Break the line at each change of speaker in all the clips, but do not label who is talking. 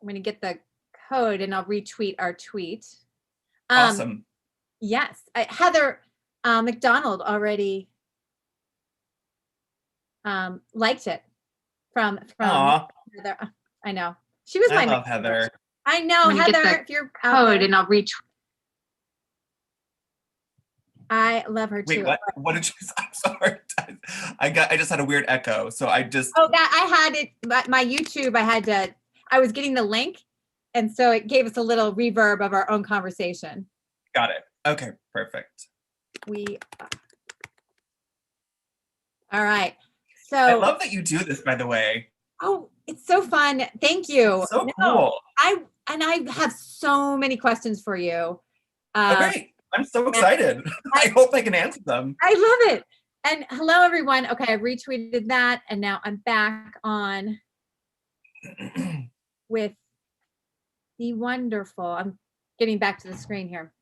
I'm going to get the code and I'll retweet our tweet.
Awesome.
Yes, Heather McDonald already liked it from Heather. I know. She was
I love Heather.
I know, Heather, if you're code and I'll retweet. I love her too.
Wait, what did you say? I'm sorry. I just had a weird echo. So I just.
Oh, that I had it, my YouTube, I was getting the link. And so it gave us a little reverb of our own conversation.
Got it. Okay, perfect.
All right. So
I love that you do this, by the way.
Oh, it's so fun. Thank you.
So cool.
I have so many questions for you.
Okay. I'm so excited. I hope I can answer them.
I love it. And hello, everyone. Okay, I retweeted that. And now I'm back on with the wonderful, I'm getting back to the screen here.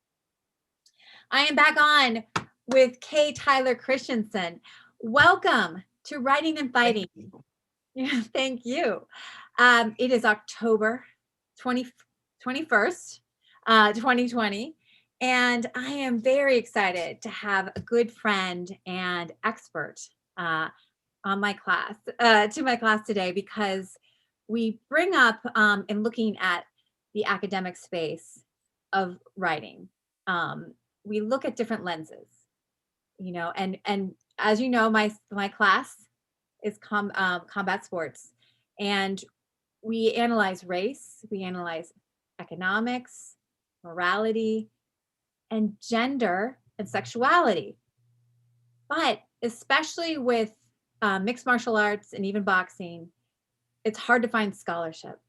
I am back on with Tyler Christensen. Welcome to Writing and Fighting. Yeah, thank you. It is October 21st, 2020. And I am very excited to have a good friend and expert on my class, to my class today, because we bring up in looking at the academic space of writing. We look at different lenses, and as you know, my class is combat sports, and we analyze race, we analyze economics, morality, and gender and sexuality. But especially with mixed martial arts and even boxing, it's hard to find scholarship.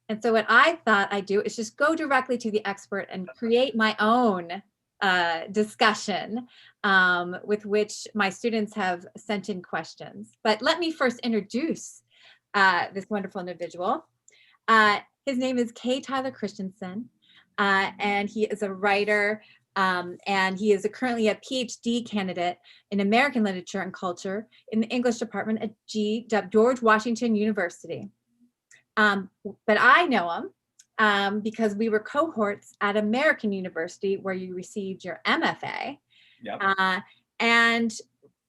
And so what I thought I'd do is just go directly to the expert and create my own discussion with which my students have sent in questions. But let me first introduce this wonderful individual. His name is Tyler Christensen, and he is a writer, and he is currently a PhD candidate in American Literature and Culture in the English department at George Washington University. But I know him because we were cohorts at American University, where you received your MFA.
Yep.
And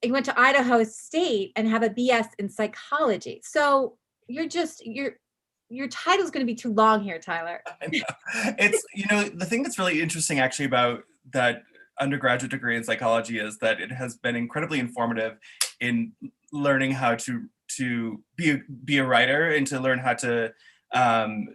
you went to Idaho State and have a BS in psychology. So your title's going to be too long here, Tyler.
I know. It's, the thing that's really interesting actually about that undergraduate degree in psychology is that it has been incredibly informative in learning how to be a writer and to learn how to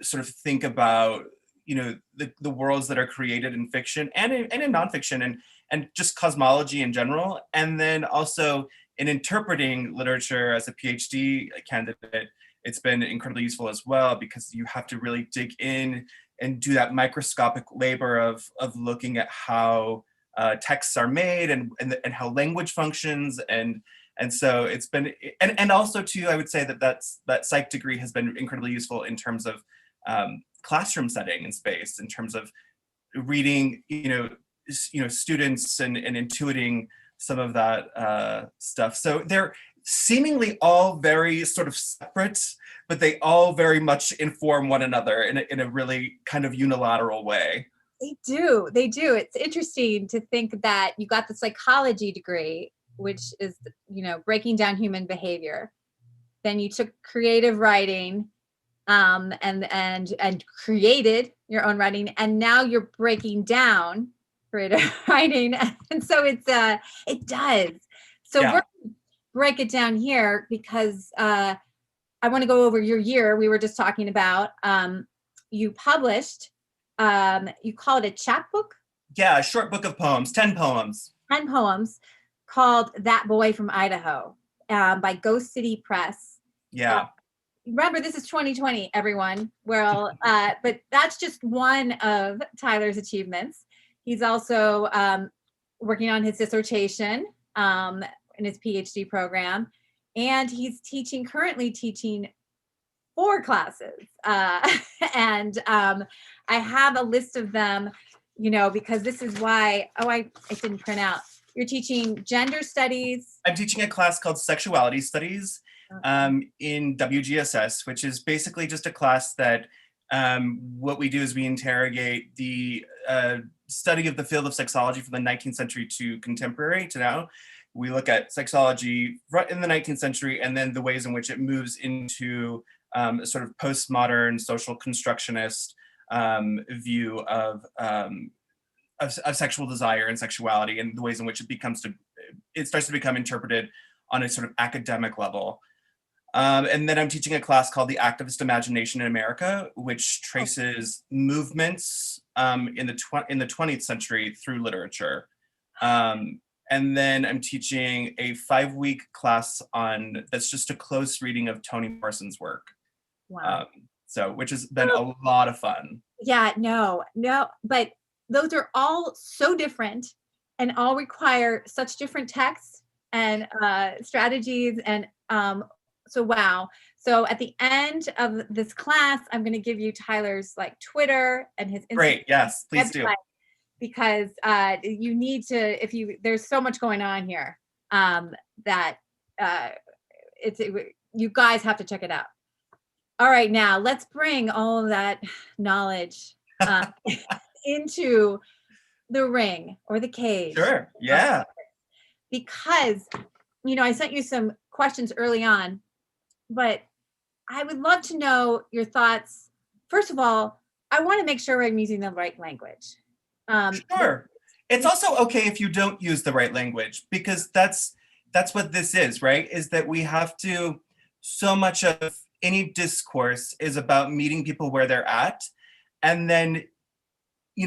sort of think about the worlds that are created in fiction and in nonfiction and just cosmology in general, and then also in interpreting literature as a PhD candidate. It's been incredibly useful as well, because you have to really dig in and do that microscopic labor of looking at how texts are made and how language functions, and so it's been, and also too, I would say that psych degree has been incredibly useful in terms of classroom setting and space, in terms of reading, students and intuiting some of that stuff. So they're seemingly all very sort of separate, but they all very much inform one another in a really kind of unilateral way.
They do. It's interesting to think that you got the psychology degree, which is, breaking down human behavior. Then you took creative writing, and created your own writing, and now you're breaking down creative writing, and so it does. So
Yeah.
we're gonna break it down here because I want to go over your year. We were just talking about you published. You call it a chapbook?
Yeah, a short book of poems, 10 poems.
10 poems called That Boy from Idaho by Ghost City Press.
Yeah.
Remember, this is 2020, everyone. Well, but that's just one of Tyler's achievements. He's also working on his dissertation in his PhD program, and he's currently teaching 4 classes. And I have a list of them, because this is why, it didn't print out. You're teaching gender studies.
I'm teaching a class called Sexuality Studies in WGSS, which is basically just a class that what we do is we interrogate the study of the field of sexology from the 19th century to contemporary to now. We look at sexology in the 19th century and then the ways in which it moves into a sort of postmodern social constructionist view of sexual desire and sexuality, and the ways in which it starts to become interpreted on a sort of academic level. And then I'm teaching a class called The Activist Imagination in America, which traces movements in the 20th century through literature. And then I'm teaching a 5-week class that's just a close reading of Toni Morrison's work.
Wow.
Which has been a lot of fun.
Yeah, no, but those are all so different and all require such different texts and strategies. And so, wow. So at the end of this class, I'm going to give you Tyler's Twitter and his Instagram.
Great. Yes, please do.
Because you need to, there's so much going on here that you guys have to check it out. All right, now let's bring all of that knowledge into the ring or the cage.
Sure, yeah.
Because, I sent you some questions early on, but I would love to know your thoughts. First of all, I want to make sure I'm using the right language.
Sure. It's also okay if you don't use the right language, because that's what this is, right? Is that we have to, so much of any discourse is about meeting people where they're at, and then,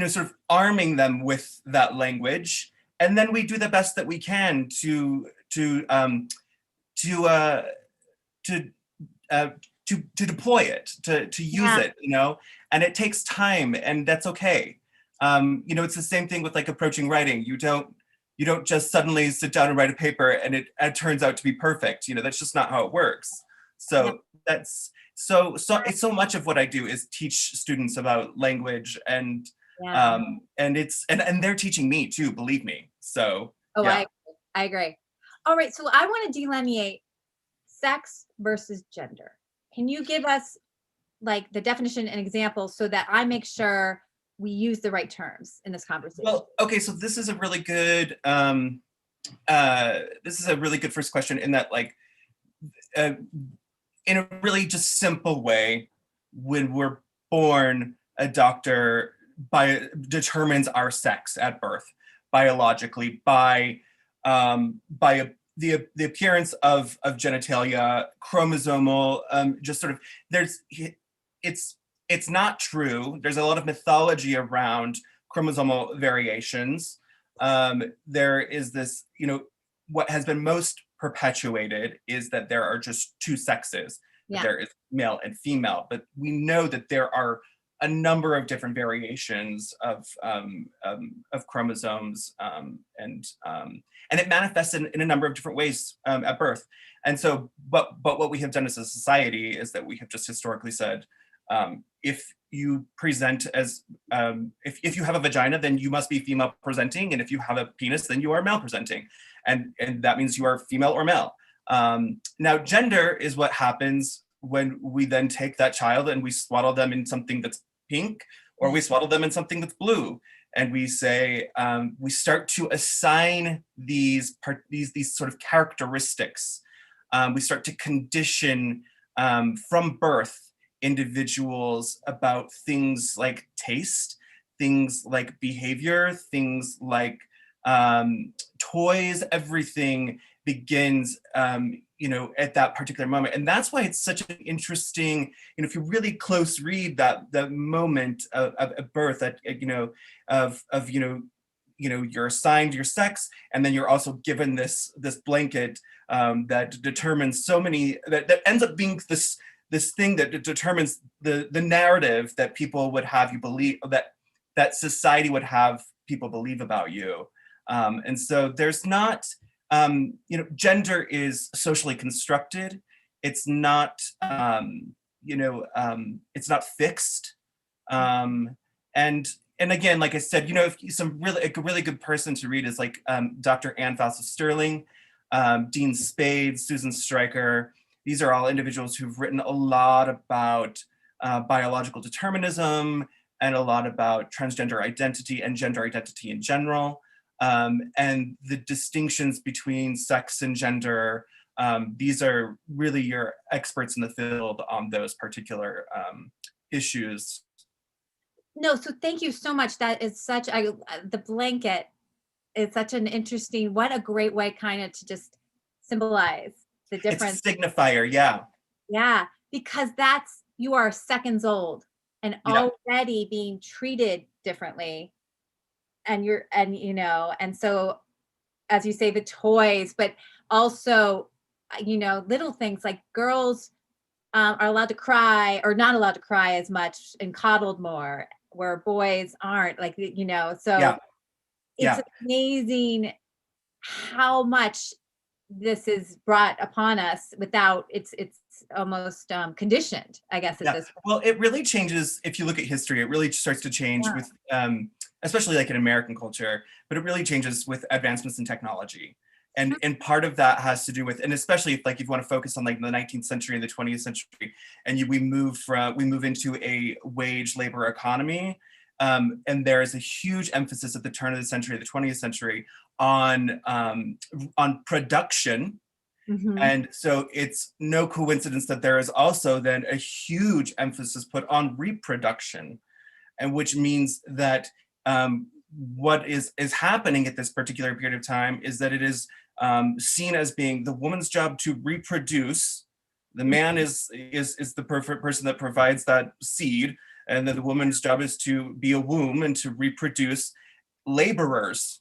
sort of arming them with that language. And then we do the best that we can to deploy it, to use it, and it takes time, and that's okay. It's the same thing with approaching writing. You don't just suddenly sit down and write a paper and it turns out to be perfect. That's just not how it works. So that's so much of what I do is teach students about language, and they're teaching me too, believe me. So
I agree. All right, so I want to delineate sex versus gender. Can you give us the definition and examples so that I make sure we use the right terms in this conversation?
Well, okay, so this is a really good first question, in that in a really just simple way, when we're born, a doctor determines our sex at birth biologically by the appearance of genitalia, chromosomal, just sort of, it's not true. There's a lot of mythology around chromosomal variations. There is this, what has been most perpetuated is that there are just two sexes. Yeah. There is male and female, but we know that there are a number of different variations of chromosomes, and it manifests in a number of different ways at birth. And so, but what we have done as a society is that we have just historically said, if you present as, if you have a vagina, then you must be female presenting, and if you have a penis, then you are male presenting, and that means you are female or male. Now, gender is what happens when we then take that child and we swaddle them in something that's pink, or we swaddle them in something that's blue, and we say, we start to assign these sort of characteristics. We start to condition from birth individuals about things like taste, things like behavior, things like toys. Everything begins at that particular moment. And that's why it's such an interesting, if you really close read the moment of birth, you're assigned your sex, and then you're also given this blanket that determines so many, that ends up being this thing that determines the narrative that people would have you believe, that society would have people believe about you. And so there's not, gender is socially constructed. It's not, it's not fixed. And again, like I said, if a really good person to read is Dr. Ann Fausto-Sterling, Dean Spade, Susan Stryker. These are all individuals who've written a lot about biological determinism and a lot about transgender identity and gender identity in general, and the distinctions between sex and gender. These are really your experts in the field on those particular issues.
No, so thank you so much. That is such the blanket is such an interesting, what a great way kind of to just symbolize the
It's a
difference.
signifier, yeah.
Yeah, because that's, you are seconds old and
Yeah,
already being treated differently. And and so, as you say, the toys, but also, little things like girls are allowed to cry or not allowed to cry as much and coddled more, where boys aren't, like, so
yeah,
it's
yeah.
amazing how much this is brought upon us without, it's almost conditioned, I guess, at
Yeah,
this point.
well, it really changes if you look at history. It really starts to change with, especially like in American culture, but it really changes with advancements in technology. And part of that has to do with, and especially if you want to focus on like the 19th century and the 20th century, and we move into a wage labor economy, and there is a huge emphasis at the turn of the century, the 20th century, on production.
Mhm.
And so it's no coincidence that there is also then a huge emphasis put on reproduction, and which means that what is happening at this particular period of time is that it is seen as being the woman's job to reproduce. The man is the perfect person that provides that seed, and then the woman's job is to be a womb and to reproduce. Laborers.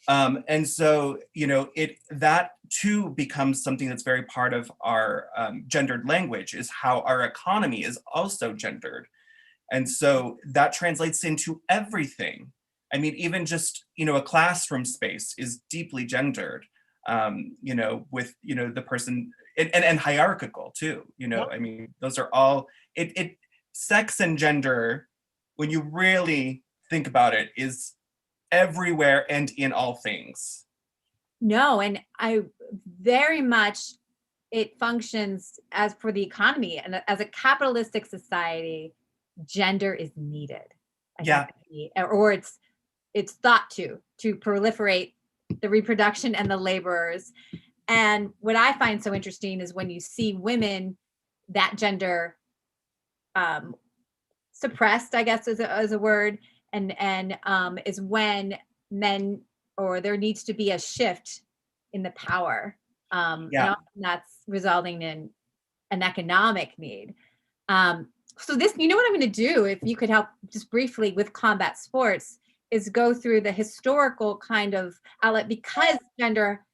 And so, it that too becomes something that's very part of our gendered language, is how our economy is also gendered. And so that translates into everything. I mean, even just, a classroom space is deeply gendered, with, the person, and hierarchical too,
Yeah.
I mean, those are all, sex and gender, when you really think about it, is everywhere and in all things.
No, and I very much, it functions as for the economy, and as a capitalistic society, gender is needed. I think,
Yeah,
or it's thought to proliferate the reproduction and the laborers. And what I find so interesting is when you see women, that gender um, suppressed, I guess, as a word, and is when men, or there needs to be a shift in the power, and
yeah.
often that's resulting in an economic need. So this, what I'm going to do, if you could help just briefly with combat sports, is go through the historical kind of outlet, because gender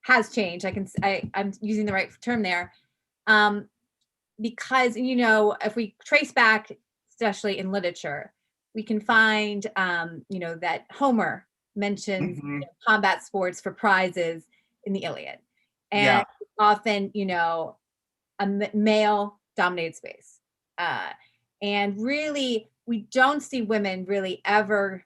has changed. I'm using the right term there. Um, because if we trace back, especially in literature, we can find that Homer mentions
Hmm.
combat sports for prizes in the Iliad, and
Yeah,
often a male dominated space, uh, and really we don't see women really ever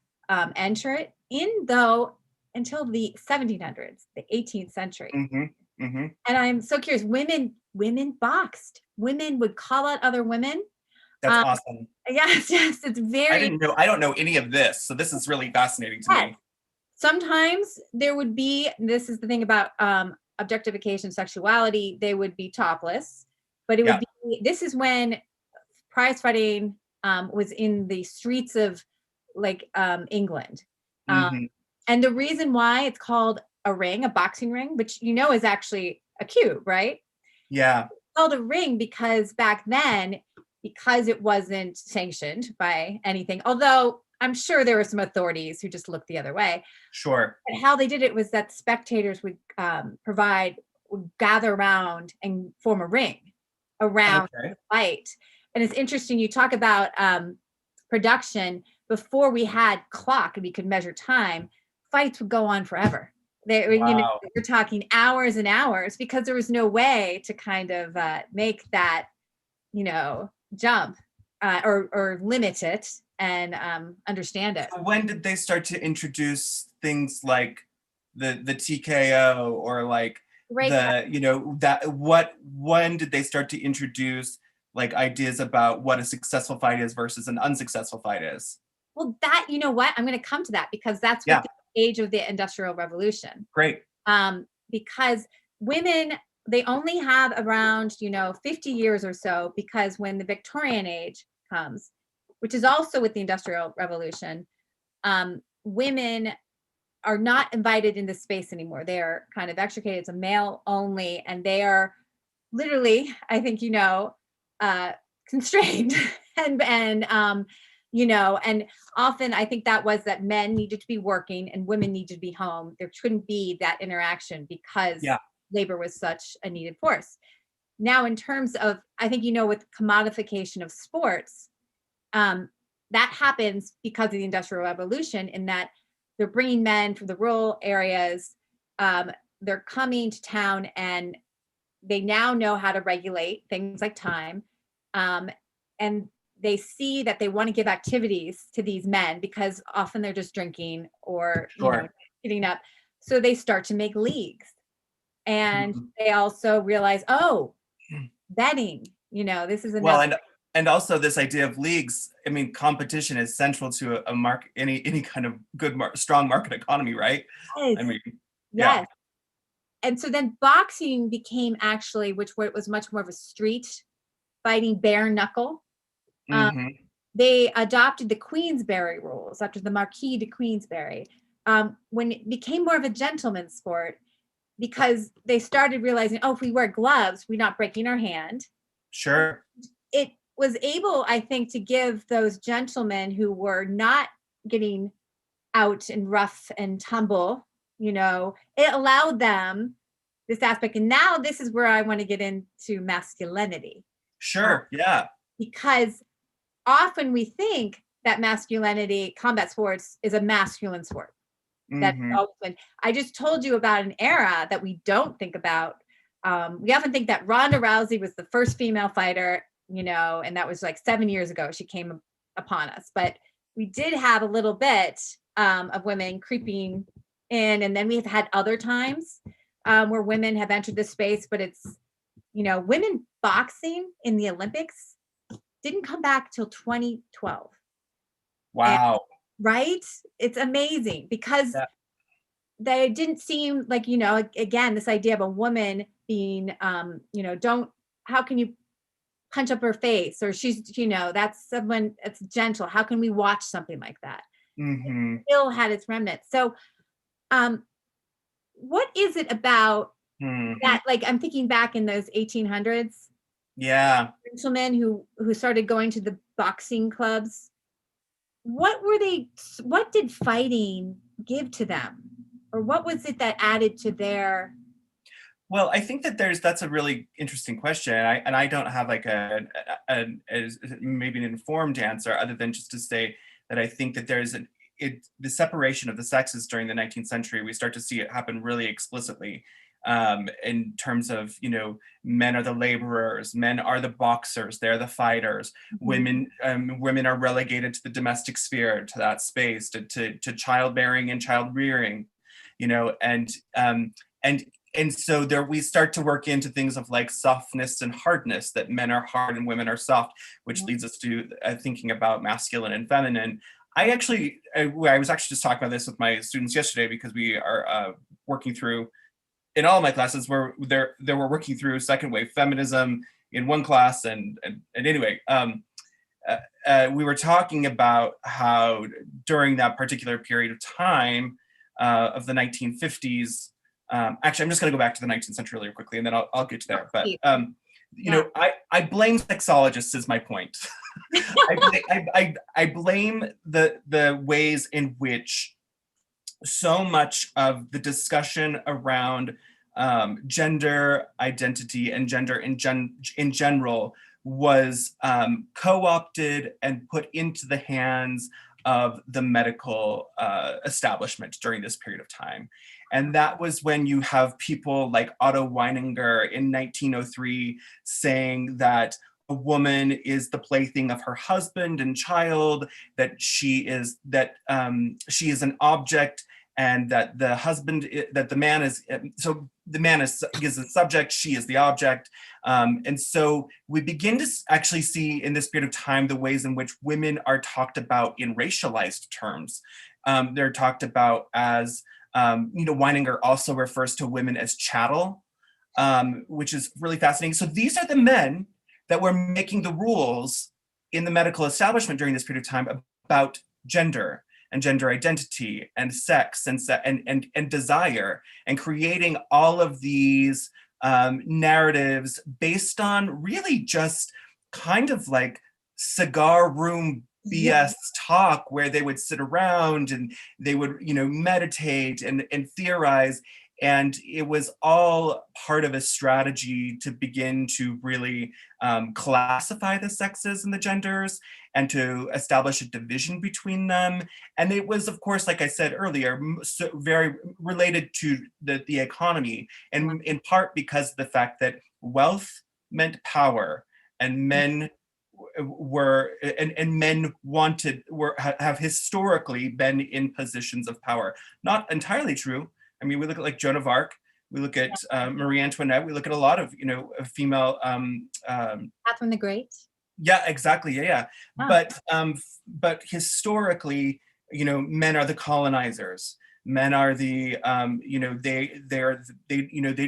enter it in, though, until the 1700s, the 18th century.
hmm, hmm.
And I'm so curious, women boxed. Women would call out other women.
That's
Um,
awesome.
yes, yes, it's very,
I don't know any of this, so this is really fascinating to
yes.
me.
Sometimes there would be, this is the thing about objectification, sexuality, they would be topless, but it would
Yeah.
be, this is when prize fighting was in the streets of, like, England. Um,
Hmm.
and the reason why it's called a ring, a boxing ring, which is actually a cube, right?
Yeah,
Called a ring because back then, because it wasn't sanctioned by anything, although I'm sure there were some authorities who just looked the other way.
sure.
But how they did it was that spectators would gather around and form a ring around
Okay.
the fight. And it's interesting, you talk about production. Before we had clock and we could measure time, fights would go on forever.
Wow.
We're talking hours and hours, because there was no way to kind of make that, jump, or limit it and understand it.
So when did they start to introduce things like the TKO, or like
Great.
the, that, when did they start to introduce like ideas about what a successful fight is versus an unsuccessful fight is.
Well, that, you know what? I'm going to come to that because that's with
Yeah,
the age of the Industrial Revolution.
great.
Because women, they only have around, 50 years or so, because when the Victorian age comes, which is also with the Industrial Revolution, women are not invited into space anymore. They are kind of extricated. It's a male only, and they are literally, I think, constrained and often I think that was that men needed to be working and women needed to be home. There couldn't be that interaction because
Yeah,
labor was such a needed force. Now, in terms of, I think, with commodification of sports, that happens because of the Industrial Revolution, in that they're bringing men from the rural areas. They're coming to town, and they now know how to regulate things like time. And they see that they want to give activities to these men because often they're just drinking or,
sure.
getting up. So they start to make leagues. And
Mhm.
they also realize, oh, betting, this is
Well,
another.
and also this idea of leagues. I mean, competition is central to a market, any kind of good, strong market economy, right? I
Yes,
mean, yeah.
yes. And so then boxing became actually, which was much more of a street fighting, bare knuckle. Um,
Hmm.
they adopted the Queensberry rules after the Marquis de Queensberry, when it became more of a gentleman's sport, because they started realizing, oh, if we wear gloves, we're not breaking our hand.
Sure.
It was able, I think, to give those gentlemen who were not getting out and rough and tumble, it allowed them this aspect. And now this is where I want to get into masculinity, uh,
Sure. Yeah.
because often we think that masculinity, combat sports, is a masculine sport. That's
Hmm.
always been. I just told you about an era that we don't think about. We often think that Ronda Rousey was the first female fighter, and that was like 7 years ago. She came upon us, but we did have a little bit of women creeping in, and then we've had other times where women have entered the space, but it's, women boxing in the Olympics didn't come back till 2012. And
Wow.
right, it's amazing because
Yeah.
they didn't seem like, again, this idea of a woman being, don't, how can you punch up her face, or she's, that's someone that's gentle. How can we watch something like that? It
Hmm.
still had its remnants. So, um, what is it about
Hmm.
that? Like, I'm thinking back in those 1800s,
Yeah.
gentlemen who started going to the boxing clubs. What did fighting give to them? Or what was it that added to their.
Well, I think that that's a really interesting question. And I don't have like maybe an informed answer other than just to say that I think that the separation of the sexes during the 19th century, we start to see it happen really explicitly, in terms of, men are the laborers, men are the boxers, they're the fighters.
Mhm.
Women are relegated to the domestic sphere, to that space, to childbearing and child rearing, and and so there we start to work into things of like softness and hardness, that men are hard and women are soft, which leads us to thinking about masculine and feminine. I was actually just talking about this with my students yesterday, because we are working through, in all my classes, where they were working through second wave feminism in one class, and anyway, we were talking about how during that particular period of time, of the 1950s. Actually, I'm just going to go back to the 19th century really quickly, and then I'll get to there. But
Yeah.
I blame sexologists, is my point. I blame the ways in which so much of the discussion around gender identity and gender in general was co-opted and put into the hands of the medical establishment during this period of time. And that was when you have people like Otto Weininger in 1903 saying that a woman is the plaything of her husband and child, that she is an object, and that the man is the subject, she is the object, And so we begin to actually see in this period of time the ways in which women are talked about in racialized terms. They're talked about as, Weininger also refers to women as chattel, which is really fascinating. So these are the men that were making the rules in the medical establishment during this period of time about gender and gender identity and sex and desire, and creating all of these narratives based on really just kind of like cigar room BS talk, where they would sit around and they would, meditate and theorize. And it was all part of a strategy to begin to really classify the sexes and the genders and to establish a division between them. And it was, of course, like I said earlier, so very related to the economy, and in part because of the fact that wealth meant power, and men have historically been in positions of power. Not entirely true. I mean, we look at like Joan of Arc, we look at Marie Antoinette, we look at a lot of, female.
Catherine the Great.
Yeah, exactly. Yeah.
Huh.
But historically, men are the colonizers. Men are the,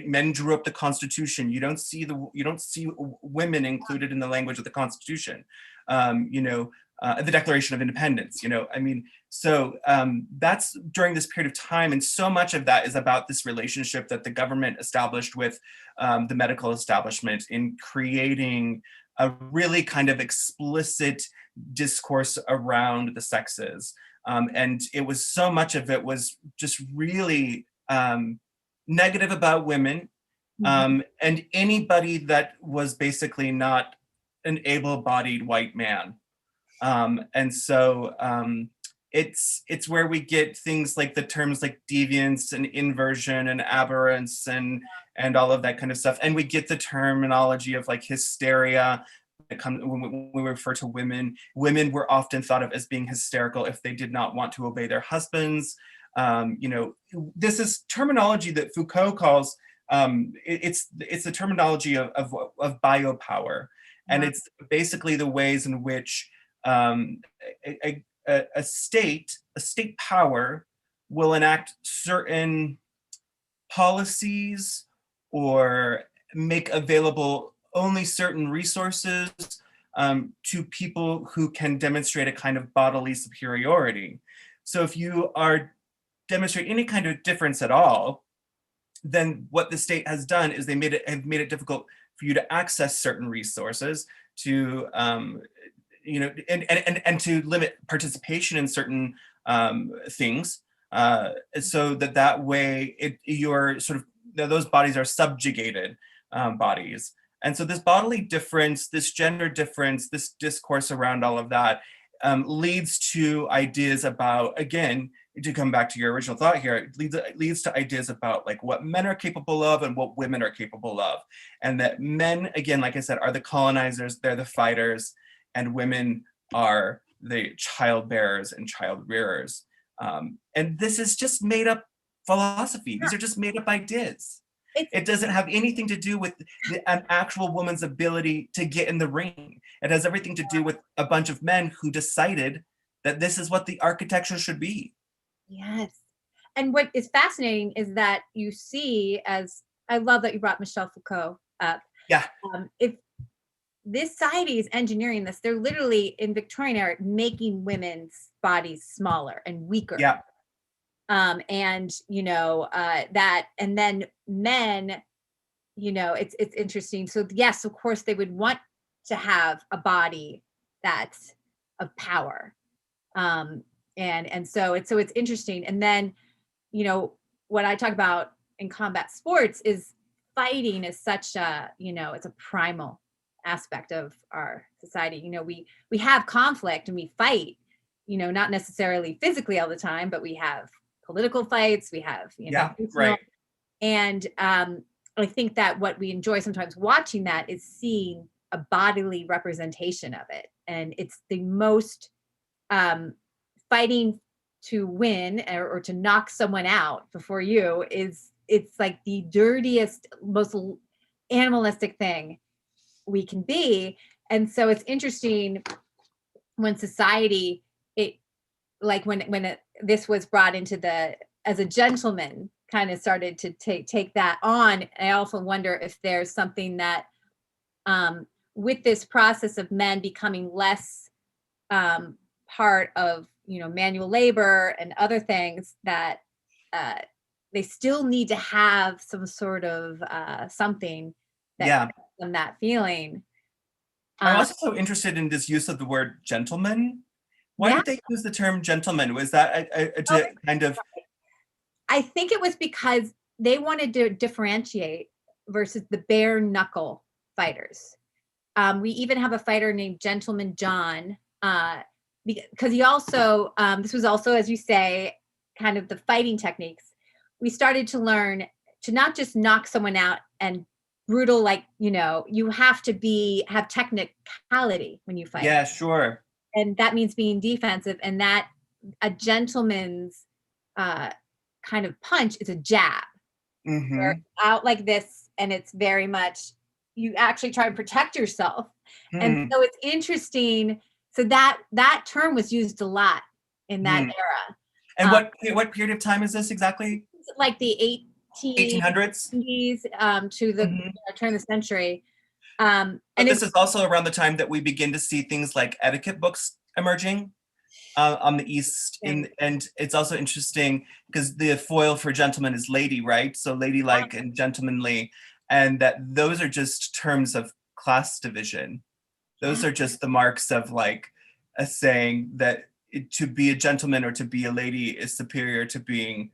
men drew up the Constitution. You don't see women included in the language of the Constitution. The Declaration of Independence. So that's during this period of time, and so much of that is about this relationship that the government established with the medical establishment in creating a really kind of explicit discourse around the sexes. And it was, so much of it was just really negative about women, and anybody that was basically not an able-bodied white man. And so it's where we get things like the terms like deviance and inversion and aberrance and all of that kind of stuff. And we get the terminology of like hysteria. When we refer to women were often thought of as being hysterical if they did not want to obey their husbands. This is terminology that Foucault calls, it's the terminology of biopower. And it's basically the ways in which a state power will enact certain policies or make available only certain resources to people who can demonstrate a kind of bodily superiority. So if you are demonstrate any kind of difference at all, then what the state has done is they have made it difficult for you to access certain resources, to and to limit participation in certain things, so that way you're sort of, those bodies are subjugated bodies. And so this bodily difference, this gender difference, this discourse around all of that leads to ideas about, again, to come back to your original thought here, it leads to ideas about like what men are capable of and what women are capable of. And that men, again, like I said, are the colonizers, they're the fighters, and women are the child bearers and child rearers. And this is just made up philosophy. These are just made up ideas. It doesn't have anything to do with an actual woman's ability to get in the ring. It has everything to do with a bunch of men who decided that this is what the architecture should be.
Yes. And what is fascinating is that you see, as I love that you brought Michel Foucault up.
Yeah.
If this society is engineering this, they're literally in Victorian era making women's bodies smaller and weaker.
Yeah.
And that, and then men, it's interesting. So yes, of course they would want to have a body that's of power. And so it's interesting. And then, what I talk about in combat sports is fighting is such a, it's a primal aspect of our society. We have conflict and we fight, not necessarily physically all the time, but we have political fights, we have,
right.
And I think that what we enjoy sometimes watching that is seeing a bodily representation of it. And it's the most fighting to win or to knock someone out before you it's like the dirtiest, most animalistic thing we can be. And so it's interesting when society, it like this was brought into as a gentleman kind of started to take that on. I also wonder if there's something that with this process of men becoming less part of manual labor and other things, that they still need to have some sort of something that
Yeah.
gives them that feeling.
I'm also so interested in this use of the word gentleman. Why
Yeah.
did they use the term gentleman? Was that to kind of?
I think it was because they wanted to differentiate versus the bare knuckle fighters. We even have a fighter named Gentleman John, because he also, this was also, as you say, kind of the fighting techniques. We started to learn to not just knock someone out and brutal, like, you have to have technicality when you fight.
Yeah, sure.
And that means being defensive, and that a gentleman's kind of punch is a jab. Or out like this, and it's very much, you actually try to protect yourself. And so it's interesting. So that term was used a lot in that era.
And what period of time is this exactly?
Like the
1800s?
To the turn of the century.
And this is also around the time that we begin to see things like etiquette books emerging on the East. And it's also interesting because the foil for gentleman is lady, right? So ladylike and gentlemanly, and that those are just terms of class division. Those are just the marks of like a saying that to be a gentleman or to be a lady is superior to being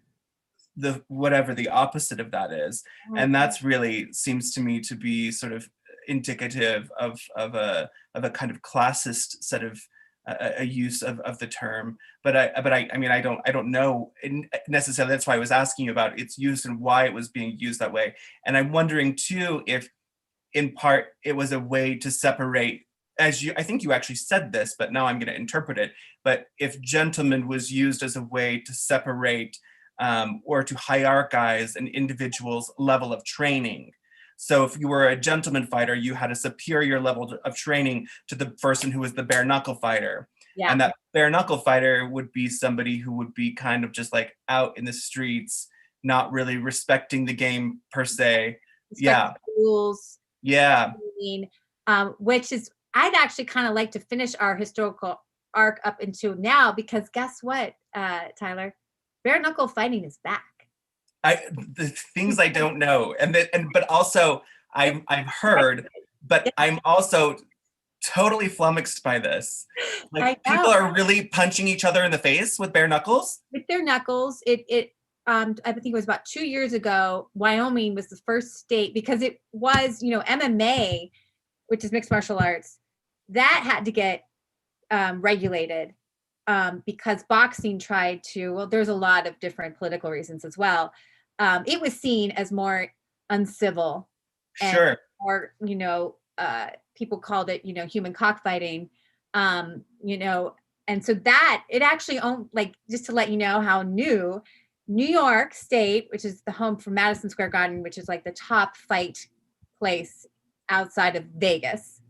whatever the opposite of that is. And that's really seems to me to be sort of indicative of a kind of classist set of a use of the term. But I mean, I don't know necessarily. That's why I was asking you about its use and why it was being used that way. And I'm wondering too if in part it was a way to separate, I think you actually said this, but now I'm going to interpret it. But if gentleman was used as a way to separate or to hierarchize an individual's level of training. So if you were a gentleman fighter, you had a superior level of training to the person who was the bare knuckle fighter. Yeah. And that bare knuckle fighter would be somebody who would be kind of just like out in the streets, not really respecting the game per se. Yeah.
Rules.
Yeah.
Which is, I'd actually kind of like to finish our historical arc up into now, because guess what, Tyler? Bare knuckle fighting is back.
The things I don't know, but also I've heard, but I'm also totally flummoxed by this. Like people are really punching each other in the face with bare knuckles.
With their knuckles, I think it was about 2 years ago. Wyoming was the first state, because it was, MMA, which is mixed martial arts, that had to get regulated. Because boxing tried to, well, there's a lot of different political reasons as well. It was seen as more uncivil. And more, people called it, human cockfighting. And so that, it actually owned, like, just to let you know how New York State, which is the home for Madison Square Garden, which is like the top fight place outside of Vegas.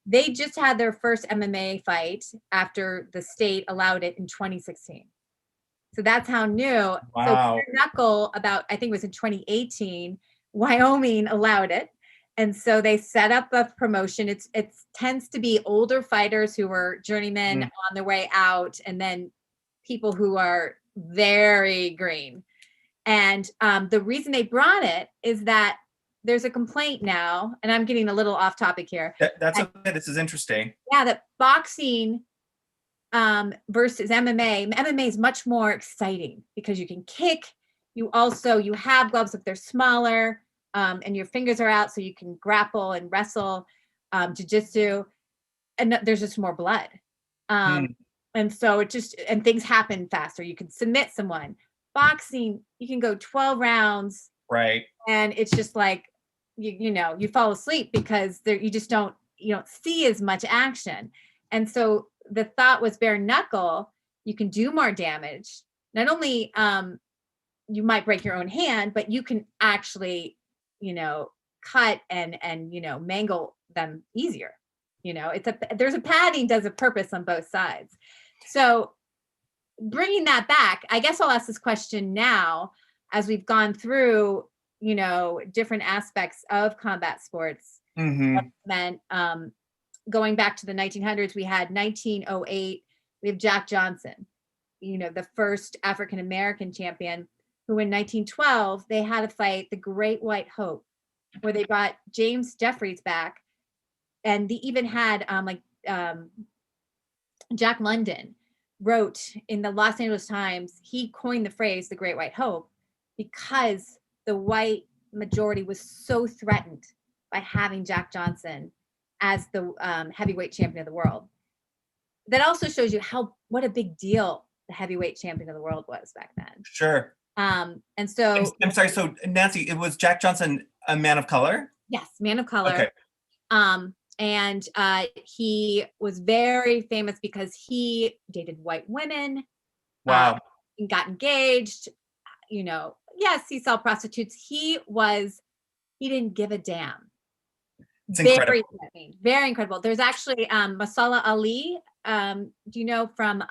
They just had their first MMA fight after the state allowed it in 2016. So that's how new. Wow. So bare knuckle, I think it was in 2018, Wyoming allowed it. And so they set up a promotion. It tends to be older fighters who were journeymen on their way out, and then people who are very green. And the reason they brought it is that there's a complaint now, and I'm getting a little off topic here.
That's okay. This is interesting.
Yeah, that boxing versus MMA. MMA is much more exciting because you can kick. You have gloves if they're smaller, and your fingers are out, so you can grapple and wrestle, jiu-jitsu, and there's just more blood. And so and things happen faster. You can submit someone. Boxing, you can go 12 rounds.
Right.
And it's just like, you fall asleep because you don't see as much action. And so the thought was bare knuckle, you can do more damage. Not only you might break your own hand, but you can actually, cut and mangle them easier. There's a padding does a purpose on both sides. So bringing that back, I guess I'll ask this question now as we've gone through, different aspects of combat sports.
Mm-hmm.
Meant going back to the 1900s, we had 1908, we have Jack Johnson, the first African American champion, who in 1912 they had to fight the Great White Hope, where they brought James Jeffries back, and they even had Jack London wrote in the Los Angeles Times. He coined the phrase "the Great White Hope" because the white majority was so threatened by having Jack Johnson as the heavyweight champion of the world. That also shows you what a big deal the heavyweight champion of the world was back then.
Sure.
And so
I'm sorry. So Nancy, it was Jack Johnson, a man of color?
Yes, man of color.
Okay.
And he was very famous because he dated white women.
Wow.
And got engaged. Yes, he saw prostitutes. He didn't give a damn.
It's incredible.
Very incredible. There's actually Masala Ali. Do you know from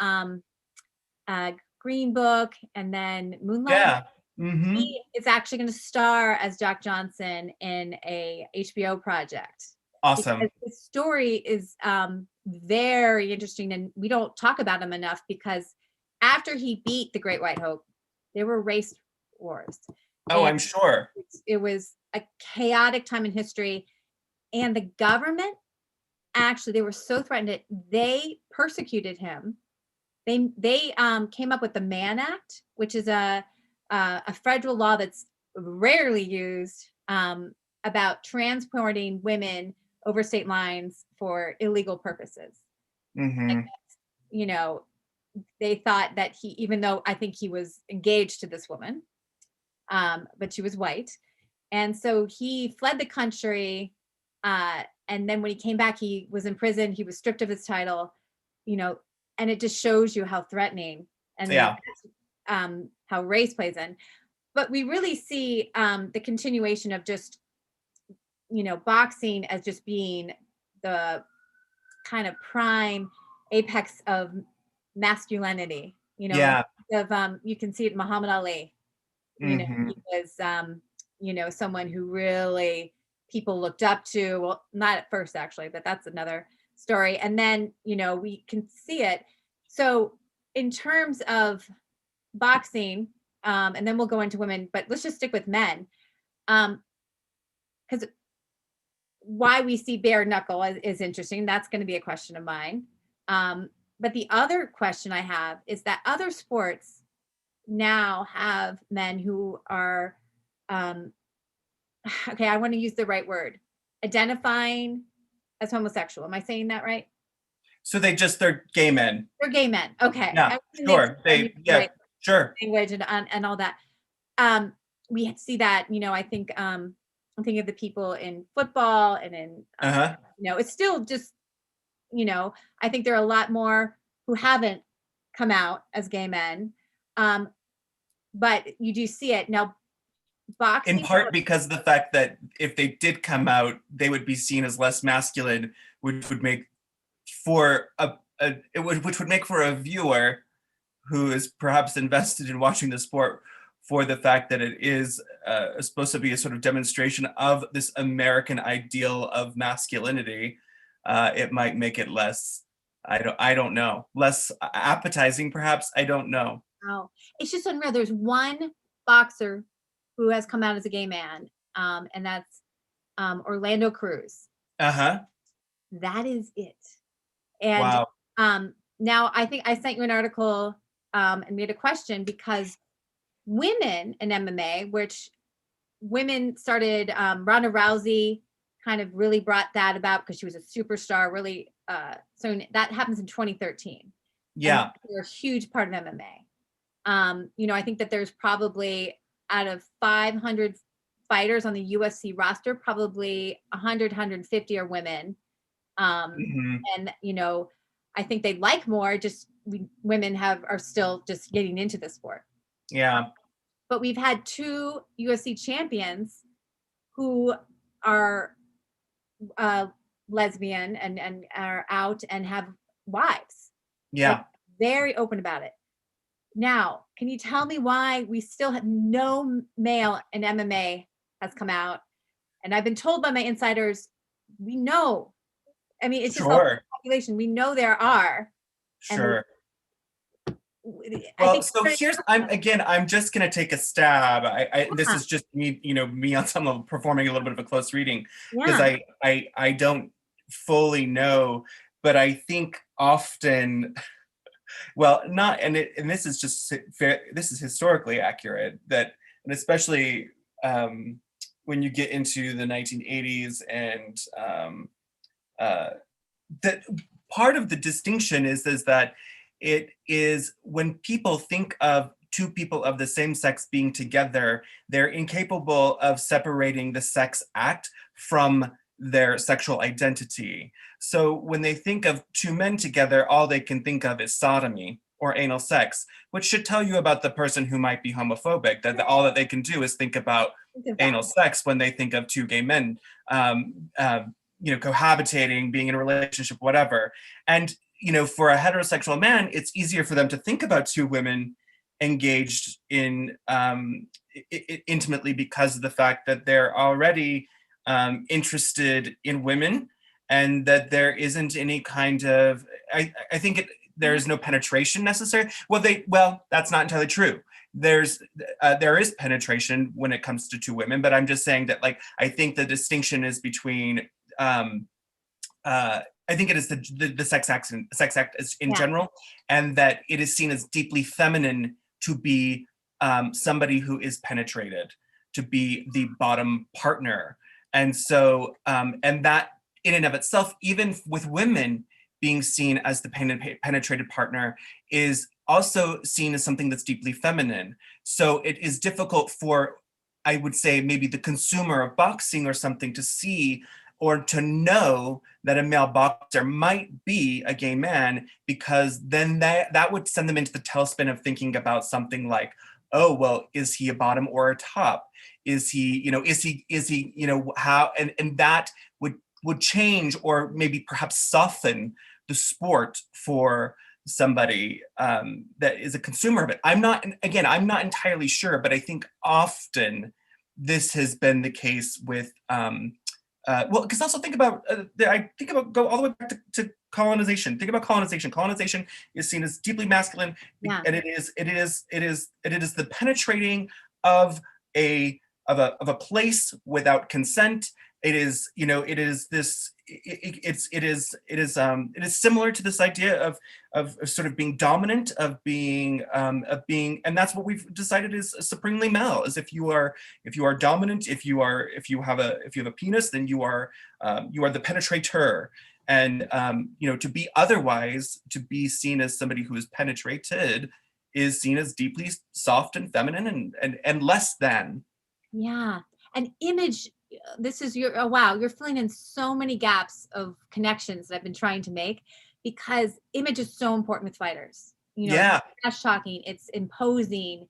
Green Book and then Moonlight?
Yeah. Mm-hmm.
He is actually going to star as Jack Johnson in a HBO project.
Awesome.
Because his story is very interesting, and we don't talk about him enough because after he beat the Great White Hope, there were race wars.
Oh, and I'm sure.
It was a chaotic time in history, and the government, actually, they were so threatened they persecuted him. They came up with the Mann Act, which is a federal law that's rarely used about transporting women over state lines for illegal purposes.
Mm-hmm.
They thought that even though I think he was engaged to this woman, but she was white. And so he fled the country. And then when he came back, he was in prison. He was stripped of his title, and it just shows you how threatening and how race plays in. But we really see the continuation of just, boxing as just being the kind of prime apex of masculinity. You can see it in Muhammad Ali. He was, someone who really people looked up to. Well, not at first, actually, but that's another story. And then, we can see it. So in terms of boxing, and then we'll go into women, but let's just stick with men. Because why we see bare knuckle is interesting. That's going to be a question of mine. But the other question I have is that other sports now have men who are, okay, I want to use the right word, identifying as homosexual. Am I saying that right?
So they're gay men.
They're gay men. Okay.
Yeah, sure. Sure.
Language and all that. We see that, I think, I'm thinking of the people in football and in, it's still just, I think there are a lot more who haven't come out as gay men. But you do see it now. Boxing,
in part because of the fact that if they did come out, they would be seen as less masculine, which would make for which would make for a viewer who is perhaps invested in watching the sport for the fact that it is supposed to be a sort of demonstration of this American ideal of masculinity. It might make it less, I don't know, less appetizing, perhaps. I don't know.
Oh, it's just unreal. There's one boxer who has come out as a gay man, and that's Orlando Cruz. That is it. And
wow.
Now I think I sent you an article and made a question because women in MMA, which women started, Ronda Rousey kind of really brought that about because she was a superstar, really. So that happens in 2013.
Yeah.
They're a huge part of MMA. I think that there's probably out of 500 fighters on the UFC roster, probably 150 are women. And, I think they'd like more, just women are still just getting into the sport.
Yeah.
But we've had 2 UFC champions who are uh, lesbian and are out and have wives. Like,
Yeah.
very open about it. Now, can you tell me why we still have no male in MMA has come out? And I've been told by my insiders, we know. I mean, it's just all
Sure.
population. We know there are, and
Sure.
I
Well,
think
so here's, I'm just gonna take a stab. This
yeah,
is just me, me on some level performing a little bit of a close reading, because
yeah,
I don't fully know, but I think often, well, not, and this is just this is historically accurate, that, and especially when you get into the 1980s, and uh, that part of the distinction is that it is when people think of two people of the same sex being together, they're incapable of separating the sex act from their sexual identity. So when they think of two men together, all they can think of is sodomy or anal sex, which should tell you about the person who might be homophobic, that all that they can do is think about
think of that.
anal sex when they think of two gay men cohabitating, being in a relationship, whatever. And for a heterosexual man, it's easier for them to think about two women engaged in intimately, because of the fact that they're already interested in women, and that there isn't any kind of, I think there is no penetration necessary. Well, that's not entirely true. There is penetration when it comes to two women, but I'm just saying that, like, I think the distinction is between I think it is the sex act in
Yeah,
general, and that it is seen as deeply feminine to be somebody who is penetrated, to be the bottom partner. And so, and that in and of itself, even with women being seen as the penetrated partner, is also seen as something that's deeply feminine. So it is difficult for, I would say, maybe the consumer of boxing or something to see or to know that a male boxer might be a gay man, because then that would send them into the tailspin of thinking about something like, oh, well, is he a bottom or a top? Is he, how, and that would change, or maybe perhaps soften the sport for somebody that is a consumer of it. I'm not entirely sure, but I think often this has been the case with well, because also think about go all the way back to colonization. Think about colonization. Colonization is seen as deeply masculine,
yeah,
and it is the penetrating of a place without consent. It is, it is this, it is similar to this idea of sort of being dominant, of being, and that's what we've decided is supremely male. Is if you are dominant, if you have a penis, then you are the penetrator. And to be otherwise, to be seen as somebody who is penetrated, is seen as deeply soft and feminine, and less than.
yeah. And image, this is your, oh wow, you're filling in so many gaps of connections that I've been trying to make, because image is so important with fighters. It's
Yeah,
trash talking, it's imposing,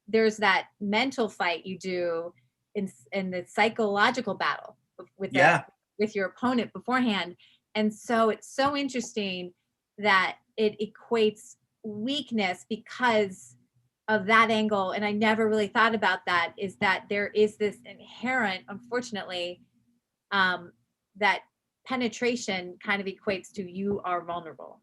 there's that mental fight you do in the psychological battle with the
yeah.
with your opponent beforehand. And so it's so interesting that it equates weakness because of that angle. And I never really thought about that, is that there is this inherent, unfortunately, that penetration kind of equates to you are vulnerable.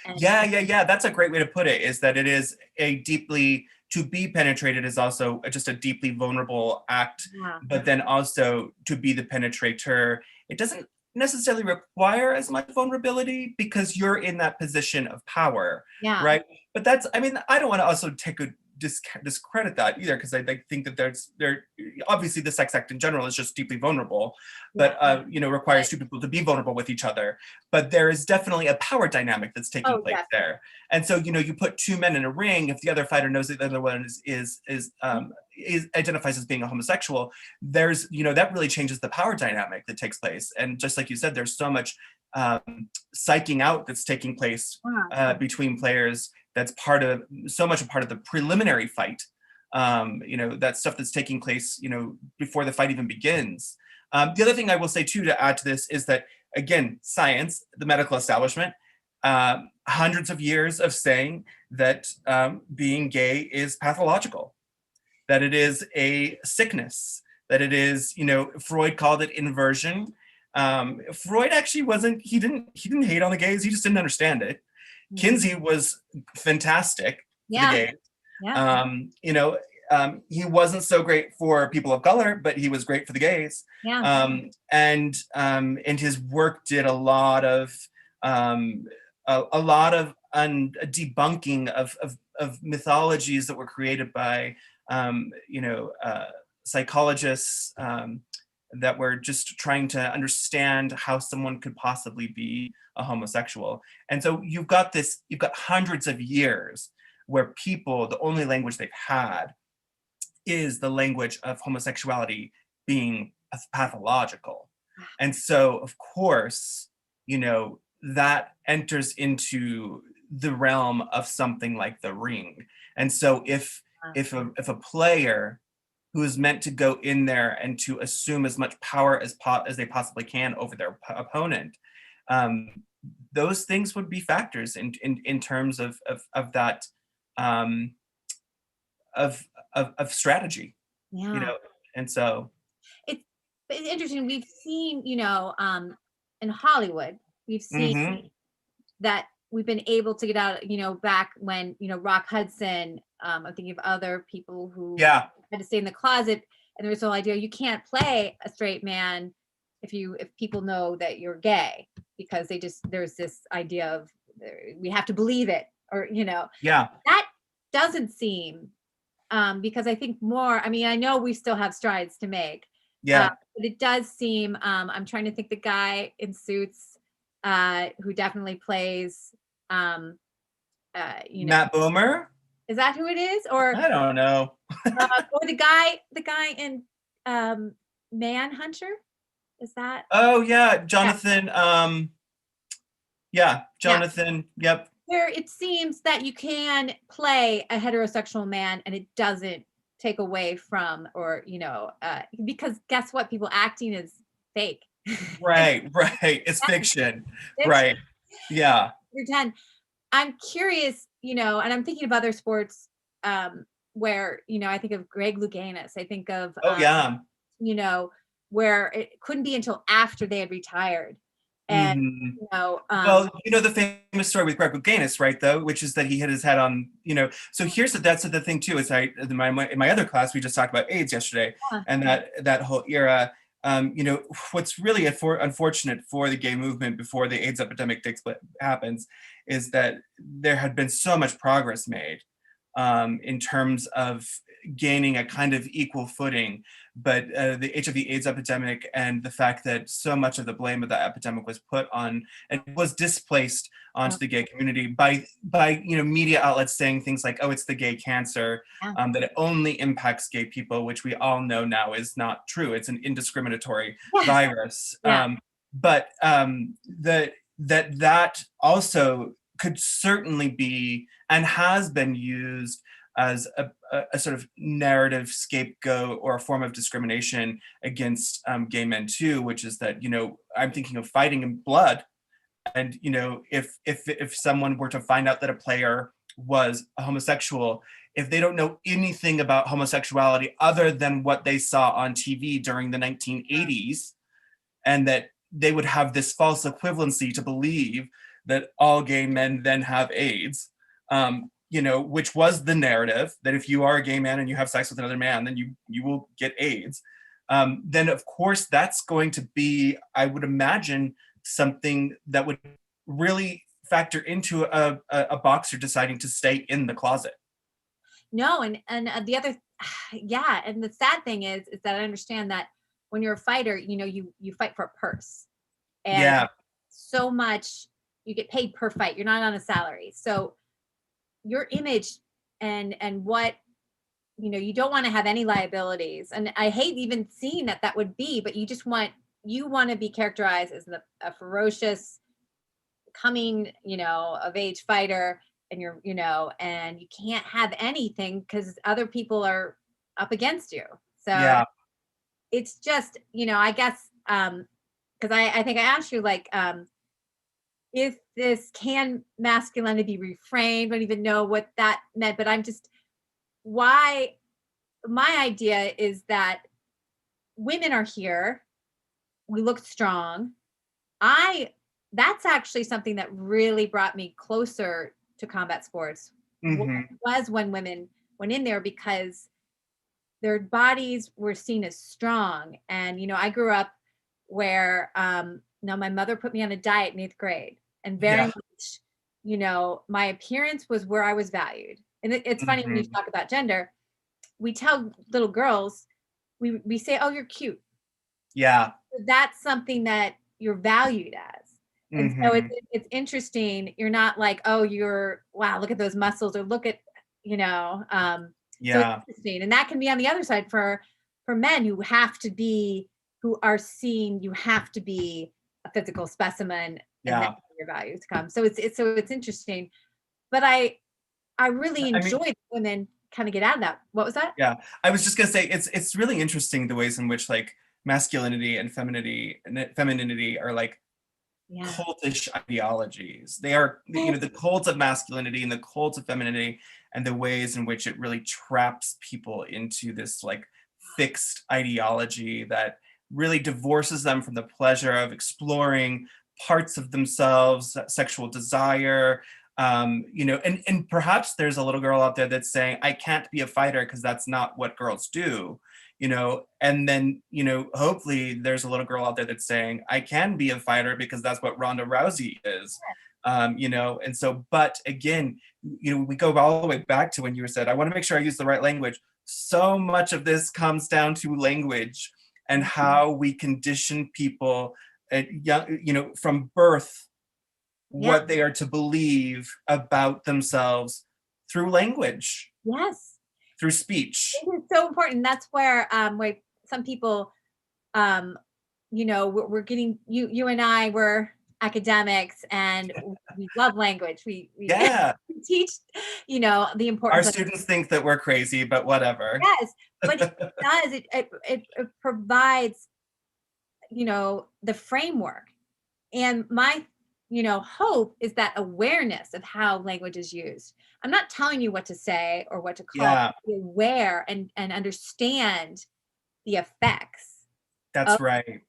And
Yeah. That's a great way to put it, is that it is a deeply, to be penetrated is also just a deeply vulnerable act,
yeah,
but then also to be the penetrator, it doesn't necessarily require as much vulnerability, because you're in that position of power,
yeah,
right? But that's, I mean, I don't want to also discredit that either, because I think that there obviously the sex act in general is just deeply vulnerable,
yeah.
but requires two people to be vulnerable with each other. But there is definitely a power dynamic that's taking
Oh,
place
definitely.
there. And so, you put two men in a ring, if the other fighter knows that the other one is identifies as being a homosexual, there's, that really changes the power dynamic that takes place. And just like you said, there's so much psyching out that's taking place
Yeah.
between players, that's so much a part of the preliminary fight. That stuff that's taking place, before the fight even begins. The other thing I will say too, to add to this, is that, again, science, the medical establishment, hundreds of years of saying that being gay is pathological, that it is a sickness, that it is, Freud called it inversion. Freud actually he didn't hate on the gays, he just didn't understand it. Kinsey was fantastic for the
Yeah.
gays.
Yeah.
He wasn't so great for people of color, but he was great for the gays.
Yeah.
And his work did a lot of debunking of mythologies that were created by psychologists that were just trying to understand how someone could possibly be a homosexual. And so you've got hundreds of years where people, the only language they've had is the language of homosexuality being pathological. And so, of course, that enters into the realm of something like The Ring. And so if a player who is meant to go in there and to assume as much power as they possibly can over their opponent, those things would be factors in terms of that of strategy.
Yeah.
And so
It's interesting. We've seen, in Hollywood, we've seen that we've been able to get out, back when, Rock Hudson, I'm thinking of other people who had to stay in the closet, and there was the whole idea you can't play a straight man if people know that you're gay, because there's this idea of we have to believe it, or that doesn't seem, because I think more, I know we still have strides to make, but it does seem, I'm trying to think, the guy in Suits, who definitely plays,
Matt Bomer,
is that who it is? Or
I don't know.
or the guy in Manhunter, is that?
Oh yeah, Jonathan. Jonathan. Yep.
Where it seems that you can play a heterosexual man and it doesn't take away from, or because guess what? People acting is fake.
Right. It's fiction. Right. Yeah.
Pretend. I'm curious, and I'm thinking of other sports, where, I think of Greg Louganis. I think of, where it couldn't be until after they had retired. And,
well, the famous story with Greg Louganis, right, though, which is that he hit his head on, so that's the thing too, is in my other class, we just talked about AIDS yesterday, and that whole era. What's really unfortunate for the gay movement before the AIDS epidemic happens is that there had been so much progress made in terms of gaining a kind of equal footing, but the HIV/AIDS epidemic and the fact that so much of the blame of that epidemic was put on and was displaced onto the gay community by media outlets saying things like, oh, it's the gay cancer, that it only impacts gay people, which we all know now is not true. It's an indiscriminatory virus. But that also could certainly be and has been used as a sort of narrative scapegoat or a form of discrimination against gay men too, which is that, I'm thinking of Fighting in Blood. And, if someone were to find out that a player was a homosexual, if they don't know anything about homosexuality other than what they saw on TV during the 1980s, and that they would have this false equivalency to believe that all gay men then have AIDS, which was the narrative, that if you are a gay man and you have sex with another man, then you will get AIDS. Then of course that's going to be, I would imagine, something that would really factor into a boxer deciding to stay in the closet.
No, and the other, and the sad thing is that I understand that when you're a fighter, you fight for a purse, and so much, you get paid per fight. You're not on a salary, so your image and what, you don't want to have any liabilities. And I hate even seeing that would be, but you want to be characterized as a ferocious, coming, of age fighter, and you're, and you can't have anything because other people are up against you. So it's just, I guess, because I think I asked you, like, if this can masculinity be reframed, I don't even know what that meant, but I'm just, why, my idea is that women are here, we look strong. I That's actually something that really brought me closer to combat sports,
Hmm.
was when women went in there, because their bodies were seen as strong. And I grew up where, my mother put me on a diet in 8th grade, and very
Yeah.
much, my appearance was where I was valued. And it's funny when you
Hmm.
talk about gender, we tell little girls, we say, "Oh, you're cute."
Yeah.
That's something that you're valued as. And so
Hmm.
it's interesting. You're not like, "Oh, you're, wow, look at those muscles," or look at, you know, so it's
Yeah.
interesting. And that can be on the other side for men who are seen, you have to be a physical specimen, and that's
Yeah.
where your values come. So it's interesting. But I really
I mean,
enjoy that women kind of get out of that. What was that?
yeah, I was just gonna say it's really interesting the ways in which like masculinity and femininity are like
Yeah.
cultish ideologies. They are,
Yes.
the cult of masculinity and the cult of femininity, and the ways in which it really traps people into this like fixed ideology that really divorces them from the pleasure of exploring parts of themselves, sexual desire. And perhaps there's a little girl out there that's saying, I can't be a fighter because that's not what girls do. And then, hopefully there's a little girl out there that's saying, I can be a fighter because that's what Ronda Rousey is. And so, but again, we go all the way back to when you said, I want to make sure I use the right language. So much of this comes down to language and
Mhm.
how we condition people at young, from birth,
Yeah.
what they are to believe about themselves through language,
Yes.
through speech.
It is so important. That's where some people, um, we're getting, you and I were academics, and we love language. We
Yeah.
teach, the
Our
importance of,
students think that we're crazy, but whatever.
yes, but it does, it provides, the framework. And my, hope is that awareness of how language is used. I'm not telling you what to say or what to call,
Yeah,
be aware and understand the effects of,
that's right.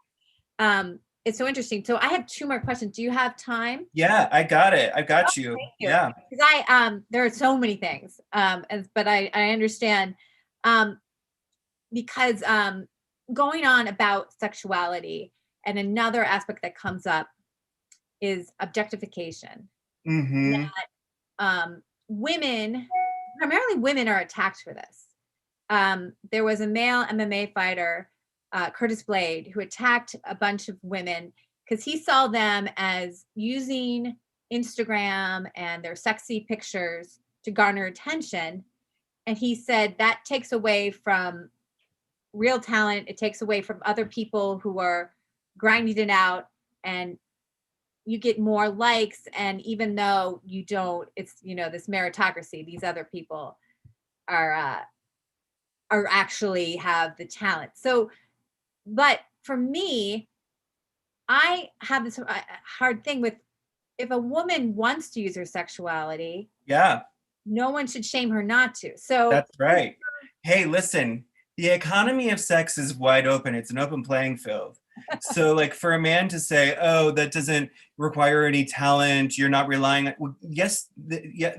it's so interesting. So I have two more questions. Do you have time?
Yeah, I got it. I
Oh,
got you.
thank you.
Yeah.
Because there are so many things. But I understand, um, because, going on about sexuality, and another aspect that comes up is objectification.
Mm-hmm.
Women, primarily women, are attacked for this. There was a male MMA fighter, Curtis Blade, who attacked a bunch of women because he saw them as using Instagram and their sexy pictures to garner attention. And he said that takes away from real talent. It takes away from other people who are grinding it out, and you get more likes. And even though you don't, it's, this meritocracy, these other people are, actually have the talent. So, but for me, I have this hard thing with, if a woman wants to use her sexuality,
Yeah,
no one should shame her not to. So,
that's right. Hey, listen, the economy of sex is wide open. It's an open playing field. So, like, for a man to say, "Oh, that doesn't require any talent. You're not relying on," well, yes,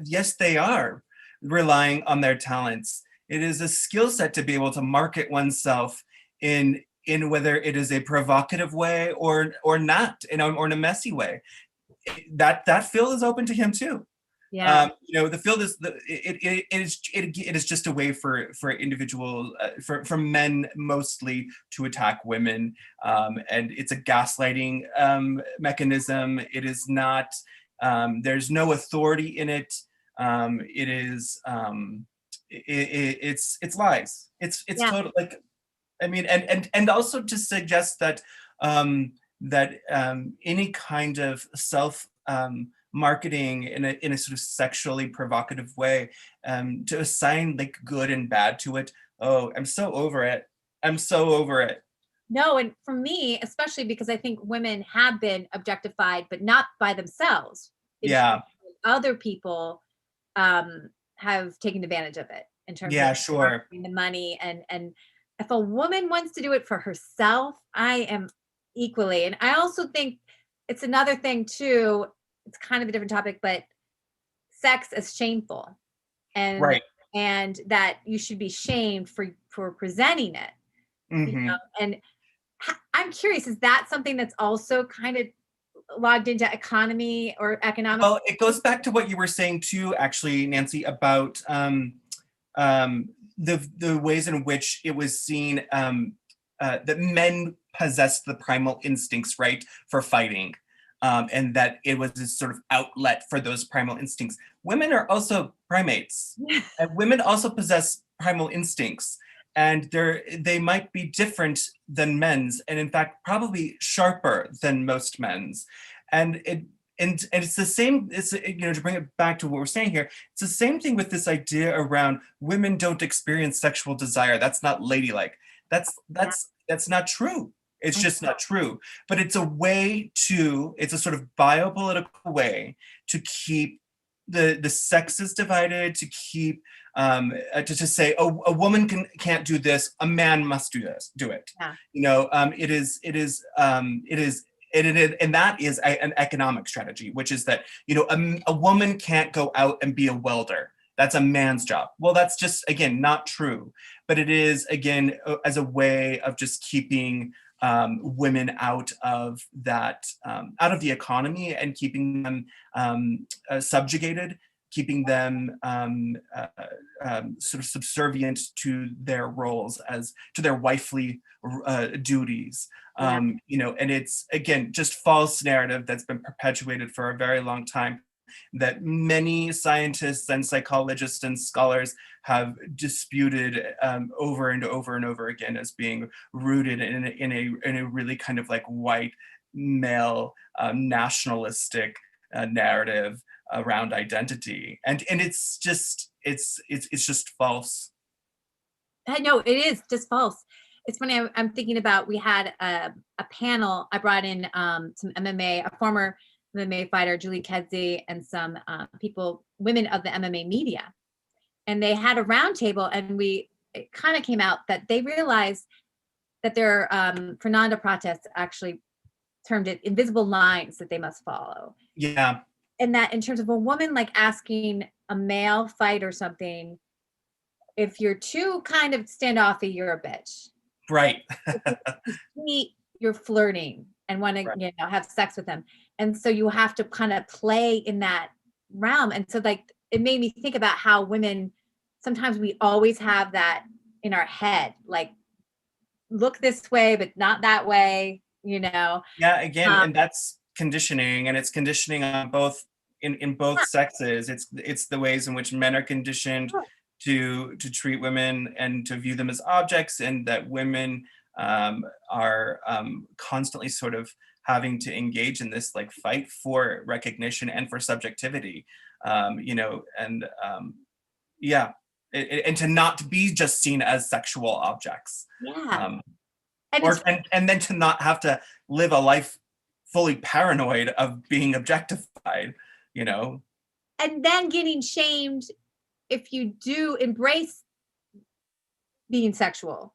yes, they are relying on their talents. It is a skill set to be able to market oneself in whether it is a provocative way or not, or in a messy way. That field is open to him too.
yeah,
The field is it is just a way for individual for men mostly to attack women, and it's a gaslighting mechanism. It is not. There's no authority in it. It is. It's lies. It's
yeah,
total, like, I mean, and also to suggest that any kind of self marketing in a sort of sexually provocative way, to assign like good and bad to it. Oh, I'm so over it. I'm so over it.
No, and for me, especially because I think women have been objectified, but not by themselves. In terms
Yeah.
of other people um, have taken advantage of it in terms of
Yeah, sure.
the money, and if a woman wants to do it for herself, I am equally. And I also think it's another thing too. It's kind of a different topic, but sex is shameful, and
Right.
and that you should be shamed for presenting it. You
Hmm.
know, and I'm curious, is that something that's also kind of logged into economy or economics?
Well, it goes back to what you were saying too, actually, Nancy, about um, the ways in which it was seen that men possessed the primal instincts, right, for fighting, and that it was this sort of outlet for those primal instincts. Women are also primates, and women also possess primal instincts, and they might be different than men's, and in fact, probably sharper than most men's, and it. And it's the same, it's, to bring it back to what we're saying here, it's the same thing with this idea around women don't experience sexual desire. That's not ladylike. That's not true. It's just not true. But it's a way to, it's a sort of biopolitical way to keep the sexes divided, to keep to say, oh, a woman can't do this, a man must do it.
Yeah.
And that is an economic strategy, which is that, a woman can't go out and be a welder. That's a man's job. Well, that's just, again, not true. But it is, again, as a way of just keeping women out of that, out of the economy, and keeping them subjugated, keeping them sort of subservient to their roles, to their wifely duties.
Yeah.
And it's, again, just false narrative that's been perpetuated for a very long time, that many scientists and psychologists and scholars have disputed over and over and over again, as being rooted in a really kind of like white male nationalistic narrative around identity, and it's just false.
I know it is just false. It's funny. I'm thinking about, we had a panel. I brought in some MMA, a former MMA fighter, Julie Kedzie, and some women of the MMA media, and they had a roundtable, and it kind of came out that they realized that their Fernanda protests actually termed it invisible lines that they must follow.
Yeah.
And that in terms of a woman like asking a male fight or something, if you're too kind of standoffy, you're a bitch.
Right.
You're flirting and want to,
Right.
have sex with them. And so you have to kind of play in that realm. And so like, it made me think about how women, sometimes we always have that in our head, like, look this way, but not that way,
Yeah, again, and that's conditioning, and it's conditioning on both, in both sexes. It's the ways in which men are conditioned to treat women and to view them as objects, and that women are constantly sort of having to engage in this like fight for recognition and for subjectivity, and yeah, and to not be just seen as sexual objects.
Yeah.
And then to not have to live a life fully paranoid of being objectified,
And then getting shamed if you do embrace being sexual.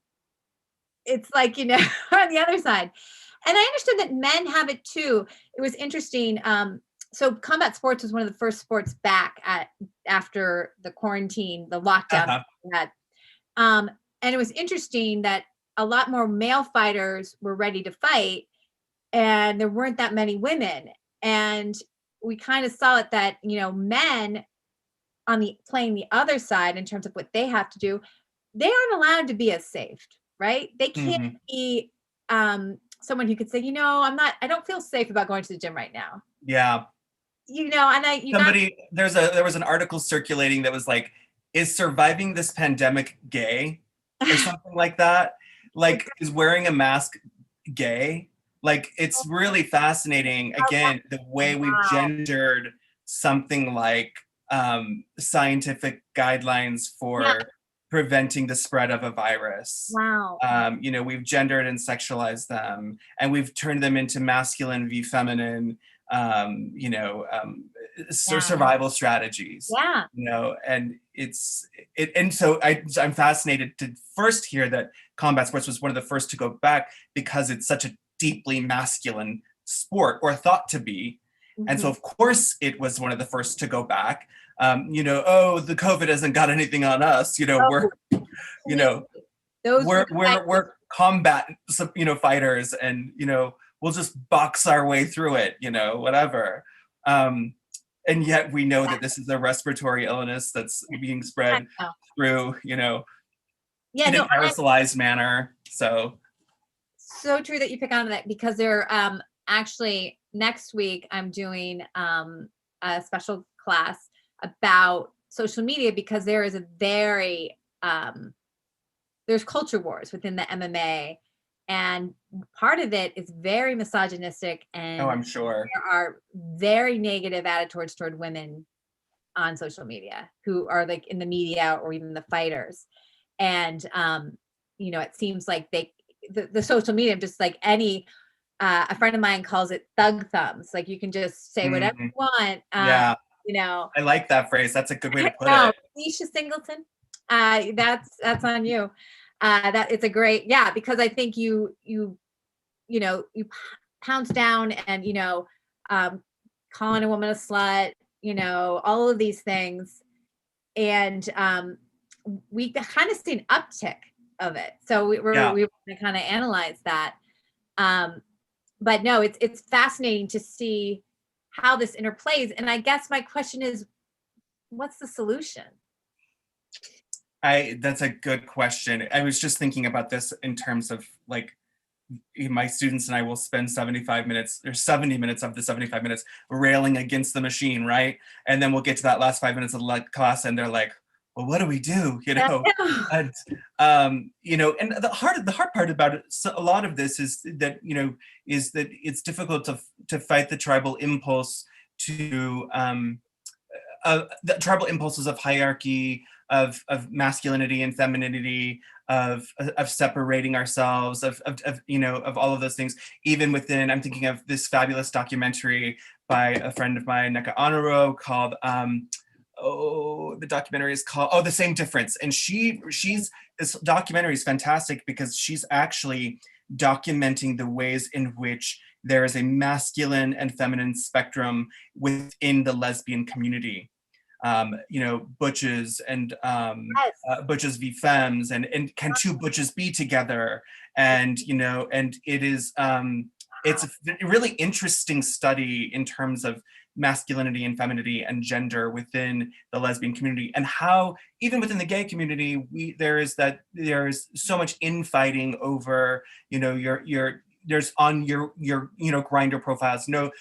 It's like, on the other side. And I understood that men have it too. It was interesting. So combat sports was one of the first sports back after the quarantine, the lockdown.
Uh-huh.
And it was interesting that a lot more male fighters were ready to fight, and there weren't that many women. And we kind of saw it that, men playing the other side in terms of what they have to do, they aren't allowed to be as safe, right? They can't be someone who could say, I don't feel safe about going to the gym right now.
Yeah.
There
was an article circulating that was like, is surviving this pandemic gay? Or something like that. Like, is wearing a mask gay? Like, it's really fascinating, again, the way we've gendered something like scientific guidelines for preventing the spread of a virus.
Wow.
We've gendered and sexualized them, and we've turned them into masculine v feminine,
Yeah.
survival strategies.
Yeah.
And and so I'm fascinated to first hear that combat sports was one of the first to go back because it's such a deeply masculine sport, or thought to be. And so,
Mhm.
of course, it was one of the first to go back. Oh, the COVID hasn't got anything on us. We're,
Oh,
you
please.
know,
Those were
we're
the
we're
fighters.
we're combat, fighters, and we'll just box our way through it. Whatever. Um, and yet we know that this is a respiratory illness that's being
I
spread
know.
through,
Yeah,
in an
no,
aerosolized manner. So,
so true that you pick on that, because they're actually next week I'm doing a special class about social media, because there is a very there's culture wars within the MMA, and part of it is very misogynistic,
oh,
and
I'm sure.
there are very negative attitudes toward women on social media who are like in the media or even the fighters. And it seems like the social media, just like any a friend of mine calls it thug thumbs, like you can just say whatever
Mhm.
you want.
Yeah,
you know
I like that phrase. That's a good way to put
no,
it.
Nisha Singleton, that's on you. That it's a great, yeah, because I think you pounce down, and um, calling a woman a slut, all of these things, and we kind of see an uptick of it. So
Yeah.
we were going to kind of analyze that. Um, but no, it's fascinating to see how this interplays. And I guess my question is, what's the solution?
That's a good question. I was just thinking about this in terms of like my students and I will spend 75 minutes or 70 minutes of the 75 minutes railing against the machine, right? And then we'll get to that last 5 minutes of the class and they're like, well, what do we do? And and the hard part about it, so a lot of this is that, it's difficult to fight the tribal impulse to the tribal impulses of hierarchy, of masculinity and femininity, of separating ourselves, of all of those things. Even within, I'm thinking of this fabulous documentary by a friend of mine, Neka Honoro, called the documentary is called The Same Difference. And she's this documentary is fantastic because she's actually documenting the ways in which there is a masculine and feminine spectrum within the lesbian community. Butches and
Yes.
butches v femmes, and can two butches be together? And it is it's a really interesting study in terms of masculinity and femininity and gender within the lesbian community, and how even within the gay community there is so much infighting over there's on your Grindr profiles, no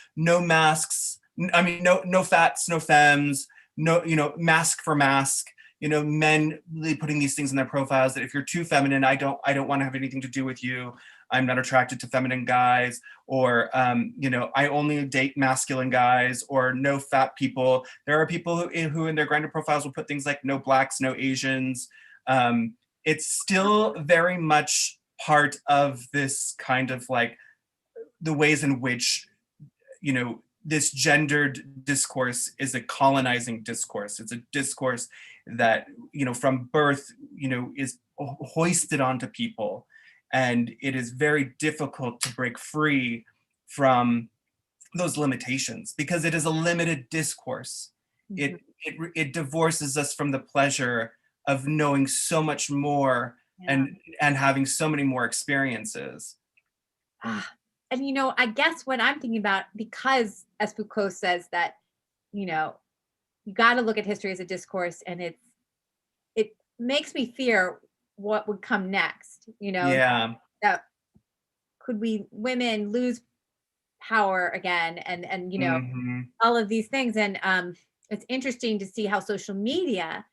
masks, I mean no fats, no femmes, no, mask for mask, men really putting these things in their profiles that if you're too feminine, I don't want to have anything to do with you. I'm not attracted to feminine guys, or I only date masculine guys, or no fat people. There are people who in their Grindr profiles will put things like no blacks, no Asians. It's still very much part of this kind of like the ways in which this gendered discourse is a colonizing discourse. It's a discourse that from birth is hoisted onto people, and it is very difficult to break free from those limitations because it is a limited discourse.
Mhm.
It divorces us from the pleasure of knowing so much more,
Yeah.
and having so many more experiences.
Ah, and I guess what I'm thinking about, because as Foucault says that, you know, you got to look at history as a discourse, and it makes me fear what would come next.
Yeah.
That could we women lose power again, and
Hmm.
all of these things. And it's interesting to see how social media.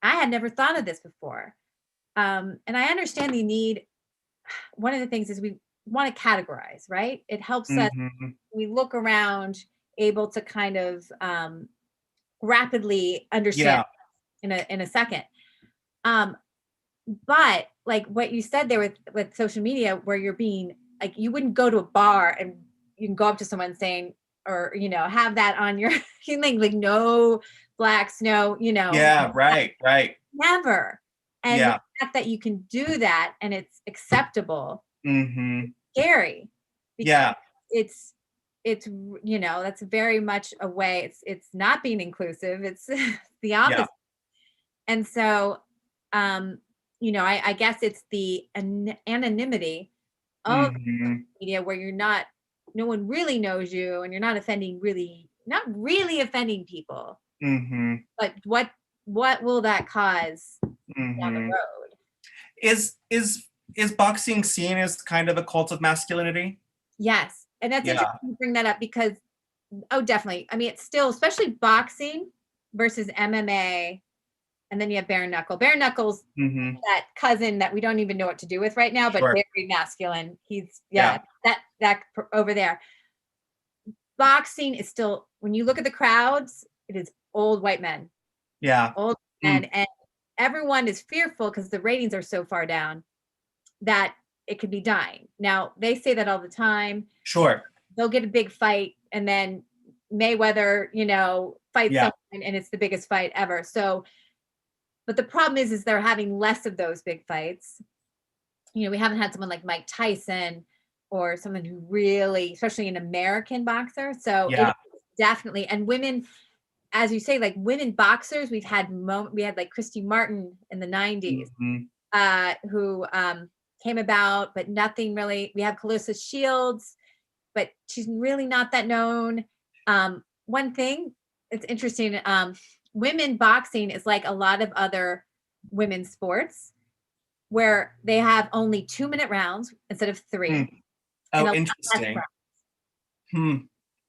I had never thought of this before, and I understand the need. One of the things is we want to categorize, right? It helps us.
Hmm.
We look around, able to kind of rapidly understand
Yeah.
in a second. but like what you said there with social media, where you're being like, you wouldn't go to a bar and you can go up to someone saying, or have that on your like no blacks, no,
Yeah, right.
never. And the
Yeah.
fact that you can do that and it's acceptable,
Mm-hmm.
scary, because
Yeah.
it's that's very much a way, it's not being inclusive, it's the
Yeah.
opposite. And so, I guess it's the anonymity of
Mm-hmm.
media, where no one really knows you, and you're not really offending people.
Mm-hmm.
But what will that cause down the
Mm-hmm.
road?
Is boxing seen as kind of a cult of masculinity?
Yes, and that's
Yeah.
interesting to bring that up because, oh, definitely. I mean, it's still, especially boxing versus MMA, and then you have bare knuckle. Bare knuckles,
Mm-hmm.
that cousin that we don't even know what to do with right now, but
Sure.
very masculine. He's
Yeah.
that over there. Boxing is still, when you look at the crowds, it is old white men,
Yeah.
old men,
Mm.
and everyone is fearful because the ratings are so far down that it could be dying. Now they say that all the time.
Sure.
They'll get a big fight, and then Mayweather, fights
Yeah.
someone, and it's the biggest fight ever. So, but the problem is they're having less of those big fights. We haven't had someone like Mike Tyson, or someone who really, especially an American boxer. So it
Yeah.
is definitely, and women, as you say, like women boxers, we had like Christy Martin in the 90s,
Mm-hmm.
who came about, but nothing really. We have Clarissa Shields, but she's really not that known. One thing, it's interesting, women boxing is like a lot of other women's sports, where they have only 2-minute rounds instead of
Mm.
3, and
Oh,
a lot less
interesting.
rounds,
Hmm.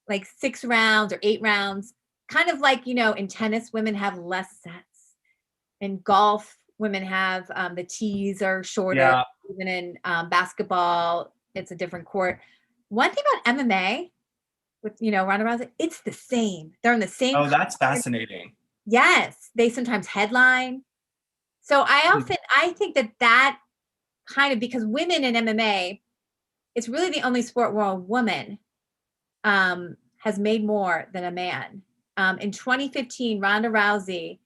like 6 rounds or 8 rounds. Kind of like, in tennis, women have less sets. In golf, women have, the tees are shorter.
Yeah.
Even in basketball, it's a different court. One thing about MMA with, Ronda Rousey, it's the same. They're in the same.
Oh, that's fascinating.
Yes, they sometimes headline. So
Hmm.
I think that kind of, because women in MMA, it's really the only sport where a woman has made more than a man. In 2015, Ronda Rousey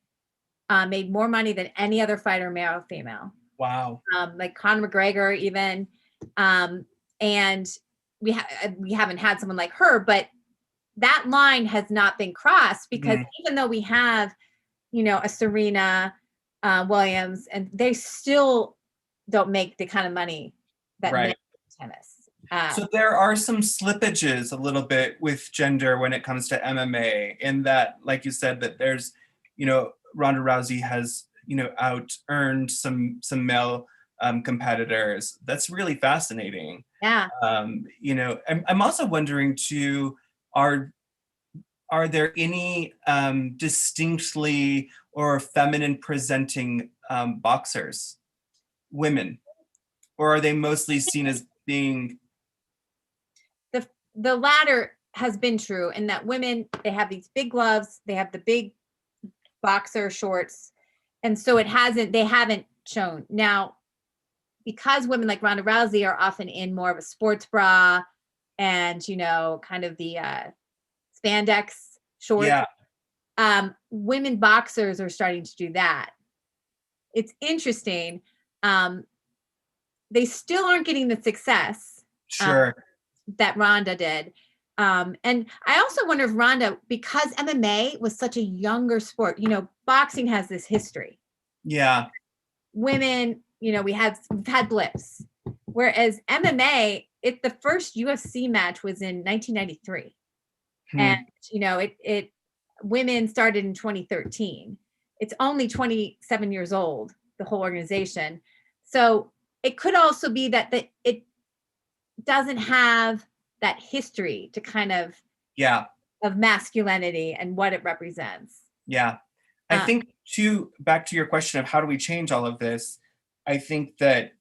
made more money than any other fighter, male or female.
Wow.
Like Conor McGregor, even. And we haven't had someone like her, but that line has not been crossed, because
Mhm.
even though we have, a Serena Williams, and they still don't make the kind of money that men
Right.
in tennis.
So there are some slippages a little bit with gender when it comes to MMA, in that, like you said, that there's, Ronda Rousey has, out earned some male competitors. That's really fascinating.
Yeah.
I'm also wondering too, are are there any distinctly or feminine presenting boxers, women, or are they mostly seen as being?
The latter has been true, in that women, they have these big gloves, they have the big boxer shorts, and so they haven't shown. Now, because women like Ronda Rousey are often in more of a sports bra, and kind of the spandex shorts,
Yeah,
women boxers are starting to do that. It's interesting. um, they still aren't getting the success
sure.
that Ronda did. And I also wonder if Ronda, because MMA was such a younger sport, boxing has this history.
Yeah.
Women, we've had blips. Whereas MMA, the first UFC match was in 1993. And,
Hmm.
it women started in 2013. It's only 27 years old, the whole organization. So it could also be that it doesn't have that history to kind
Yeah.
of masculinity and what it represents.
Yeah. I
Uh,
think too, back to your question of how do we change all of this, I think that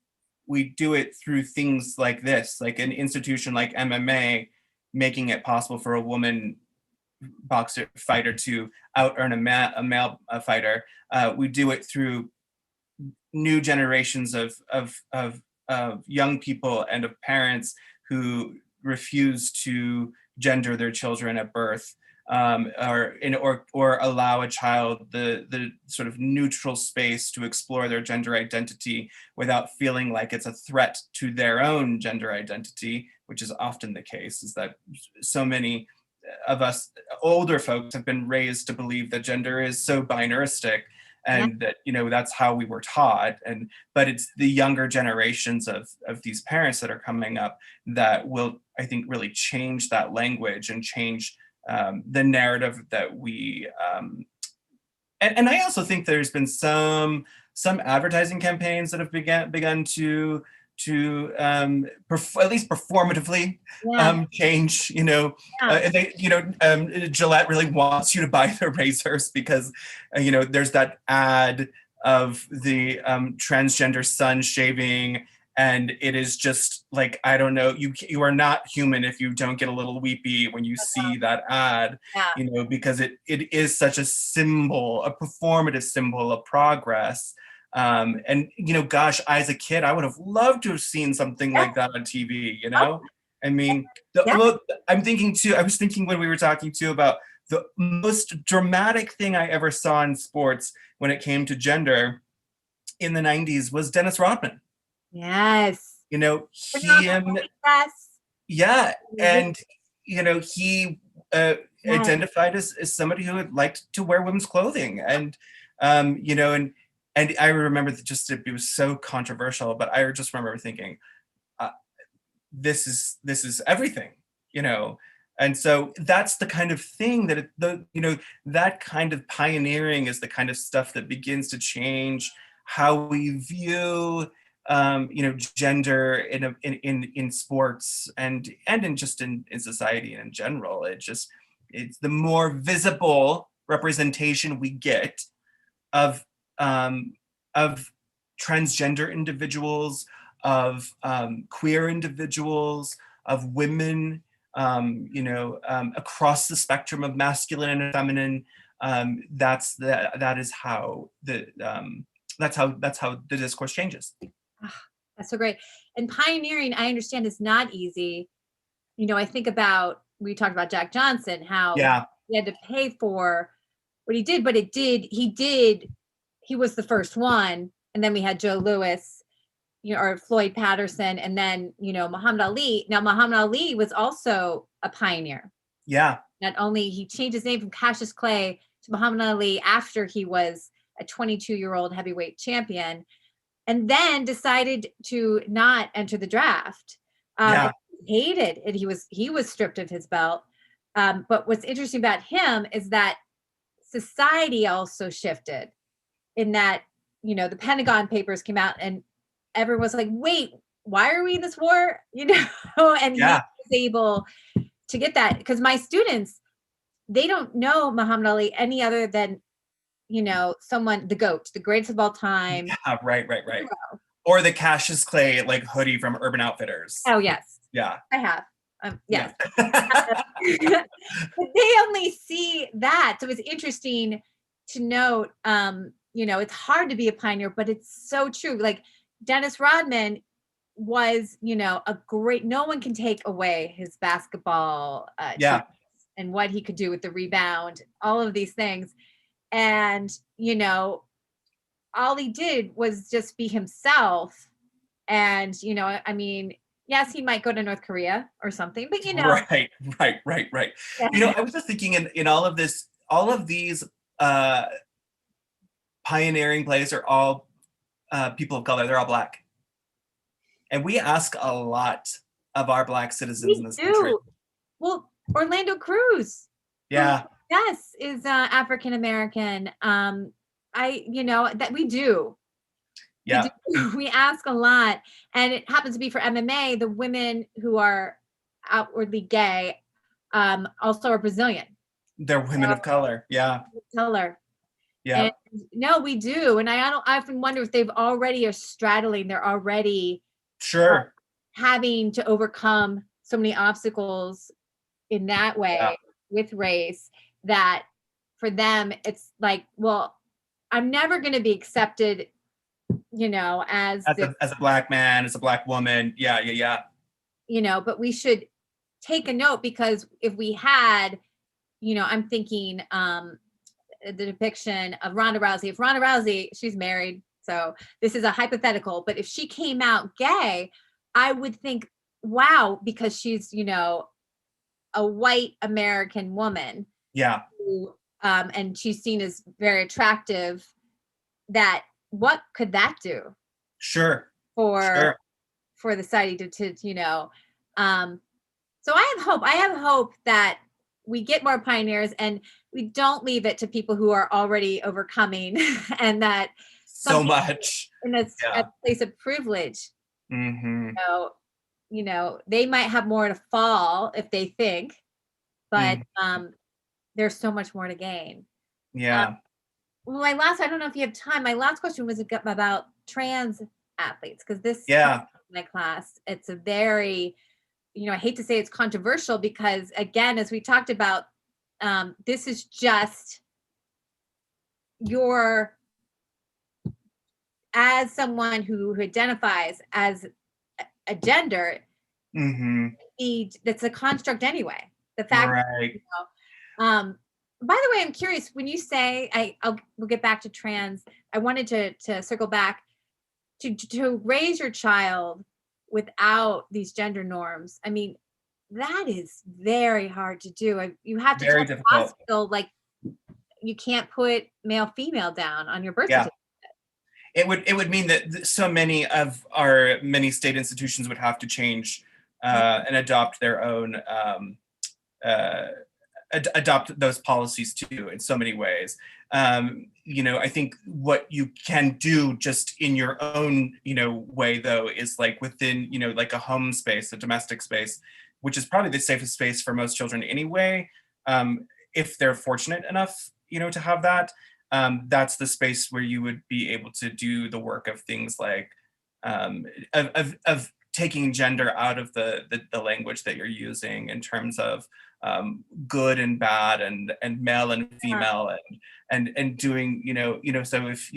we do it through things like this, like an institution like MMA, making it possible for a woman boxer fighter to out earn a male fighter. We do it through new generations of young people and of parents who refuse to gender their children at birth, or allow a child the sort of neutral space to explore their gender identity without feeling like it's a threat to their own gender identity, which is often the case, is that so many of us older folks have been raised to believe that gender is so binaristic, and that, you know, that's how we were taught. But it's the younger generations of these parents that are coming up that will, I think, really change that language and change the narrative that we and I also think there's been some advertising campaigns that have begun to at least performatively change, you know. They, you know, Gillette really wants you to buy their razors because you know, there's that ad of the transgender son shaving, and it is just like, I don't know, you are not human if you don't get a little weepy when you see that ad, you know, because it is such a symbol, a performative symbol of progress. And you know, gosh, as a kid, I would have loved to have seen something like that on TV, you know. I mean, I'm thinking too, I was thinking when we were talking too about the most dramatic thing I ever saw in sports when it came to gender in the 90s was Dennis Rodman.
Yes.
You know, yeah, and you know, he identified as somebody who had liked to wear women's clothing, and you know, and I remember that just it was so controversial, but I just remember thinking, this is everything, you know. And so that's the kind of thing that you know, that kind of pioneering is the kind of stuff that begins to change how we view you know, gender in sports and in just in society in general. It's the more visible representation we get of transgender individuals, of queer individuals, of women, you know, across the spectrum of masculine and feminine. That is how that's how the discourse changes.
That's so great. And pioneering, I understand, is not easy. You know, I think about, we talked about Jack Johnson, how he had to pay for what he did, but he was the first one. And then we had Joe Louis, you know, or Floyd Patterson, and then, you know, Muhammad Ali. Now, Muhammad Ali was also a pioneer.
Yeah.
Not only he changed his name from Cassius Clay to Muhammad Ali after he was a 22-year-old heavyweight champion, and then decided to not enter the draft. He hated it. He was stripped of his belt. But what's interesting about him is that society also shifted, in that, you know, the Pentagon Papers came out and everyone was like, wait, why are we in this war? You know, and he was able to get that, because my students, they don't know Muhammad Ali any other than, you know, someone, the GOAT, the greatest of all time.
Yeah, right. Or the Cassius Clay like hoodie from Urban Outfitters.
Oh yes.
Yeah.
I have. Yes. But they only see that. So it's interesting to note, you know, it's hard to be a pioneer, but it's so true. Like Dennis Rodman was, you know, no one can take away his basketball and what he could do with the rebound, all of these things. And, you know, all he did was just be himself. And, you know, I mean, yes, he might go to North Korea or something, but you know.
Right. Yeah. You know, I was just thinking in all of these pioneering plays are all people of color. They're all Black. And we ask a lot of our Black citizens in this country.
Well, Orlando Cruz.
Yeah.
Yes, is African American. You know, that we do.
Yeah.
We ask a lot. And it happens to be for MMA, the women who are outwardly gay also are Brazilian.
They're women of color. Yeah.
Color.
Yeah.
And no, we do. And I often wonder if they've already are straddling, they're already having to overcome so many obstacles in that way with race, that for them it's like, well, I'm never going to be accepted as
As
this,
a Black man, as a Black woman. Yeah.
but we should take a note, because if we had, I'm thinking the depiction of Ronda Rousey. If Ronda Rousey, she's married, so this is a hypothetical, but if she came out gay, I would think, wow, because she's, a white American woman,
Yeah.
who, and she's seen as very attractive, that what could that do
Sure.
for
Sure.
for the society so I have hope that we get more pioneers, and we don't leave it to people who are already overcoming and that some
So
people
much.
in a
Yeah.
place of privilege,
Mm-hmm.
so they might have more to fall if they think, but
Mm.
there's so much more to gain. uh,
Yeah.
well, I don't know if you have time. My last question was about trans athletes, because this
Yeah.
my class, it's a very, I hate to say it's controversial, because again, as we talked about, this is just your, as someone who identifies as a gender,
Mm-hmm.
that's a construct anyway. The fact,
Right.
um, by the way, I'm curious, when you say, we'll get back to trans. I wanted to circle back to raise your child without these gender norms. I mean, that is very hard to do. You have to tell
Very
the
difficult.
hospital, like, you can't put male female down on your birth
Yeah.
certificate.
It would mean that so many of our many state institutions would have to change and adopt their own uh, adopt those policies too in so many ways. I think what you can do just in your own, way though, is like within, like a home space, a domestic space, which is probably the safest space for most children anyway, if they're fortunate enough, to have that. That's the space where you would be able to do the work of things like of taking gender out of the language that you're using in terms of good and bad and male and female and doing so if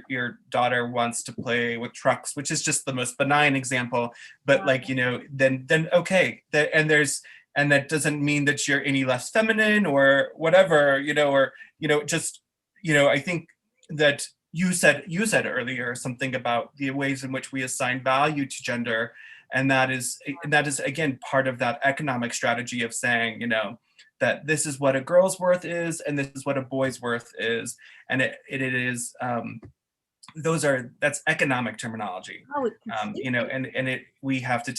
your daughter wants to play with trucks, which is just the most benign example, but like then okay, and that doesn't mean that you're any less feminine or whatever, or just I think that you said earlier something about the ways in which we assign value to gender, and that is again part of that economic strategy of saying that this is what a girl's worth is and this is what a boy's worth is, and it is that's economic terminology.
Oh,
We have to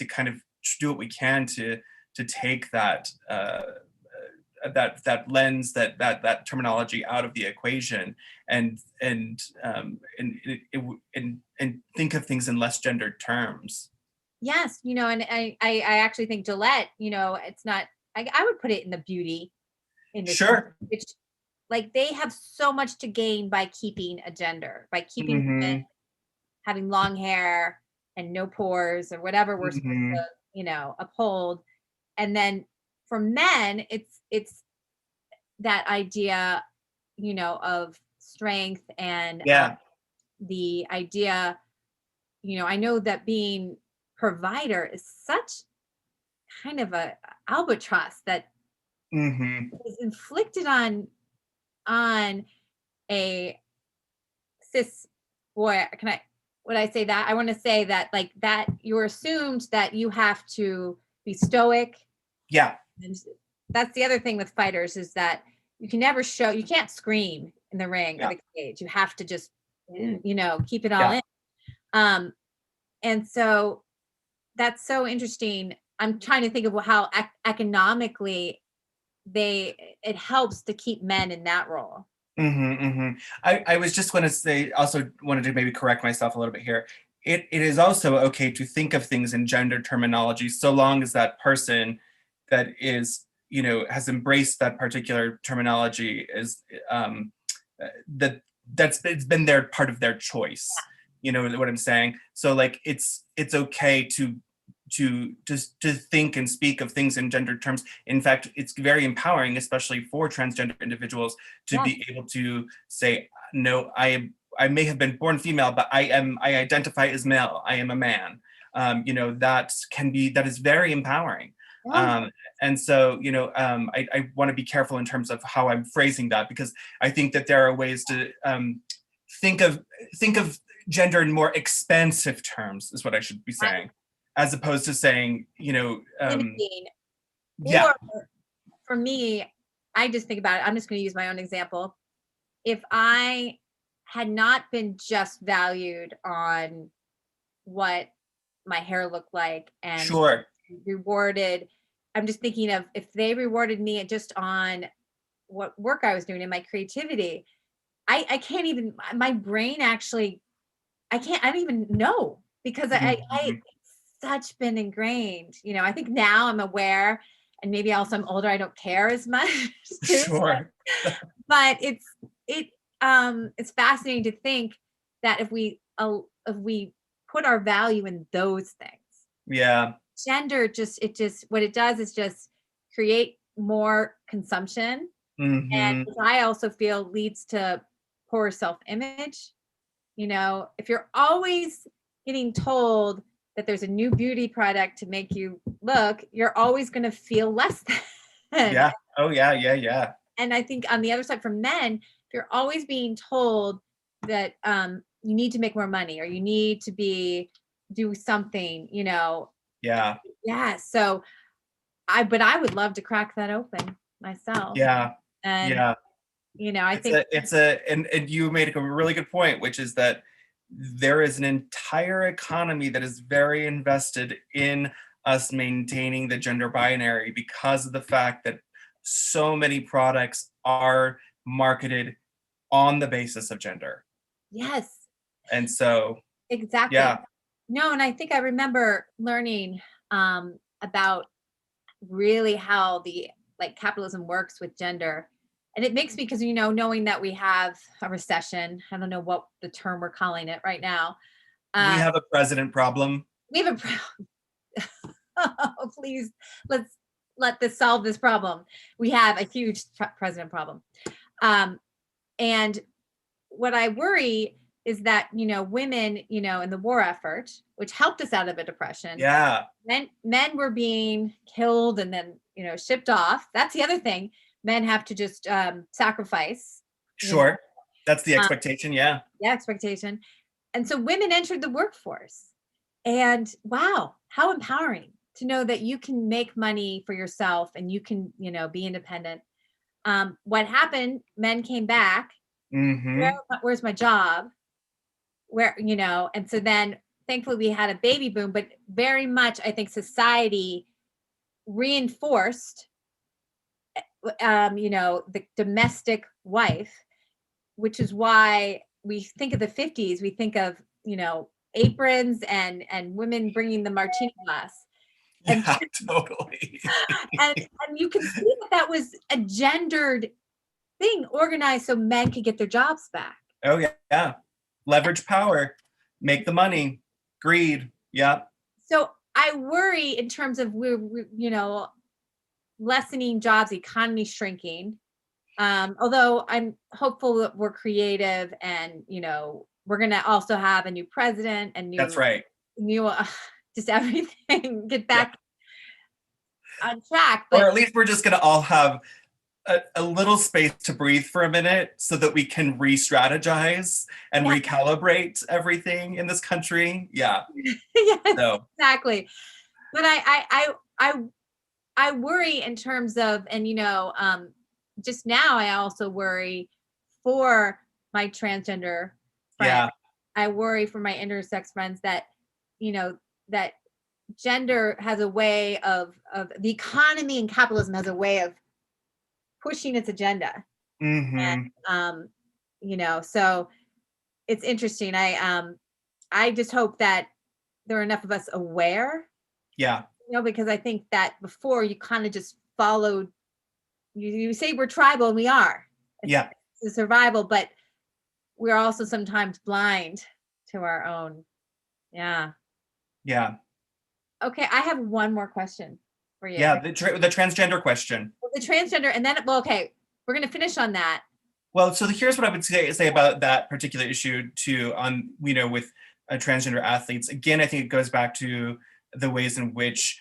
kind of do what we can to take that lens, that terminology out of the equation, and think of things in less gendered terms.
yes, and I actually think Gillette, it's not. I would put it in the beauty industry,
Sure.
which, like, they have so much to gain by keeping a gender, by keeping women
Mm-hmm.
having long hair and no pores or whatever we're supposed
Mm-hmm.
to, uphold. And then for men, it's that idea, of strength, and
Yeah.
the idea, I know that being provider is such kind of a albatross that
Mm-hmm.
is inflicted on a cis boy. Would I say that? I want to say that, like, that you're assumed that you have to be stoic.
Yeah.
And that's the other thing with fighters, is that you can't scream in the ring or
Yeah.
the cage. You have to just, keep it all
Yeah.
in. And so that's so interesting. I'm trying to think of how economically it helps to keep men in that role.
Mm-hmm, mm-hmm. I was just going to say, also wanted to maybe correct myself a little bit here. It is also okay to think of things in gender terminology, so long as that person that is, has embraced that particular terminology is it's been their part of their choice. You know what I'm saying? So like it's okay to think and speak of things in gender terms. In fact, it's very empowering, especially for transgender individuals, to
Yes.
be able to say, no, I may have been born female, but I identify as male. I am a man. That is very empowering.
Yeah.
And so, I want to be careful in terms of how I'm phrasing that, because I think that there are ways to think of gender in more expansive terms, is what I should be saying, as opposed to saying,
Limiting.
yeah,
Or for me, I just think about it. I'm just going to use my own example. If I had not been just valued on what my hair looked like and
sure,
rewarded, I'm just thinking of if they rewarded me just on what work I was doing and my creativity, I can't even, my brain actually, I don't even know because
mhm,
it's such been ingrained. I think now I'm aware, and maybe also I'm older, I don't care as much too.
sure,
But it's fascinating to think that if we put our value in those things,
yeah,
gender just what it does is just create more consumption, and
hmm,
which I also feel leads to poor self-image. If you're always getting told that there's a new beauty product to make you look, you're always going to feel less than.
yeah, oh yeah, yeah, yeah,
And I think on the other side for men, if you're always being told that you need to make more money or you need to do something,
yeah,
yeah. So but I would love to crack that open myself.
yeah,
And,
yeah.
I think,
And you made a really good point, which is that there is an entire economy that is very invested in us maintaining the gender binary, because of the fact that so many products are marketed on the basis of gender.
yes,
And so,
exactly.
yeah,
No, and I think I remember learning about really how the like capitalism works with gender. And it makes me because knowing that we have a recession, I don't know what the term we're calling it right now.
we
Um,
have a president problem.
we have oh, please let's let this solve this problem. We have a huge president problem. Um, and what I worry is that women in the war effort, which helped us out of a depression,
Yeah,
men were being killed and then shipped off. That's the other thing. Men have to just sacrifice. You know,
sure. That's the expectation. Yeah.
yeah, expectation. And so women entered the workforce. And wow, how empowering to know that you can make money for yourself and you can be independent. What happened? Men came back.
Hmm.
Where's my job? And so then thankfully we had a baby boom, but very much I think society reinforced the domestic wife, which is why we think of the 50s, we think of aprons and women bringing the martini glass. And
Yeah, totally.
and and you can see that was a gendered thing organized so men could get their jobs back.
Oh yeah, yeah. Leverage power, make the money, greed. Yeah,
So I worry in terms of we're lessening jobs, economy shrinking. Although I'm hopeful that we're creative and we're gonna also have a new president and
that's
new
right.
new just everything get
Yeah.
back on track.
Or
But
at least we're just gonna all have a little space to breathe for a minute so that we can re-strategize and
yeah,
recalibrate everything in this country. Yeah.
yes,
So
exactly. But I worry in terms of, and just now I also worry for my transgender friends.
yeah.
I worry for my intersex friends that that gender has a way of the economy and capitalism has a way of pushing its agenda. And
Hmm.
so it's interesting. I just hope that there are enough of us aware,
Yeah.
because I think that before you kind of just followed, you say we're tribal and we are.
Yeah.
It's a survival, but we're also sometimes blind to our own. Yeah.
Yeah.
Okay, I have one more question for you.
Yeah. The transgender question.
Well, the transgender, and then, well, okay, we're going to finish on that.
Well, so here's what I would say about that particular issue too, on, with transgender athletes. Again, I think it goes back to the ways in which,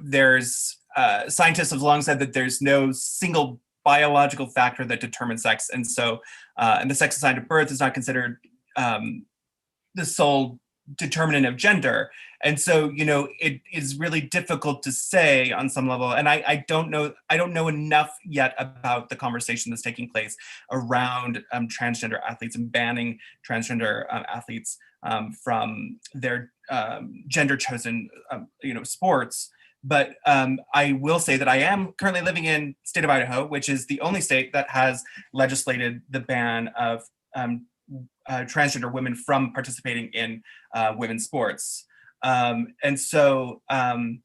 there's scientists have long said that there's no single biological factor that determines sex. And so, and the sex assigned at birth is not considered the sole determinant of gender. And so, it is really difficult to say on some level. And I don't know enough yet about the conversation that's taking place around transgender athletes and banning transgender athletes from their gender chosen, sports. But I will say that I am currently living in the state of Idaho, which is the only state that has legislated the ban of transgender women from participating in women's sports. And so, it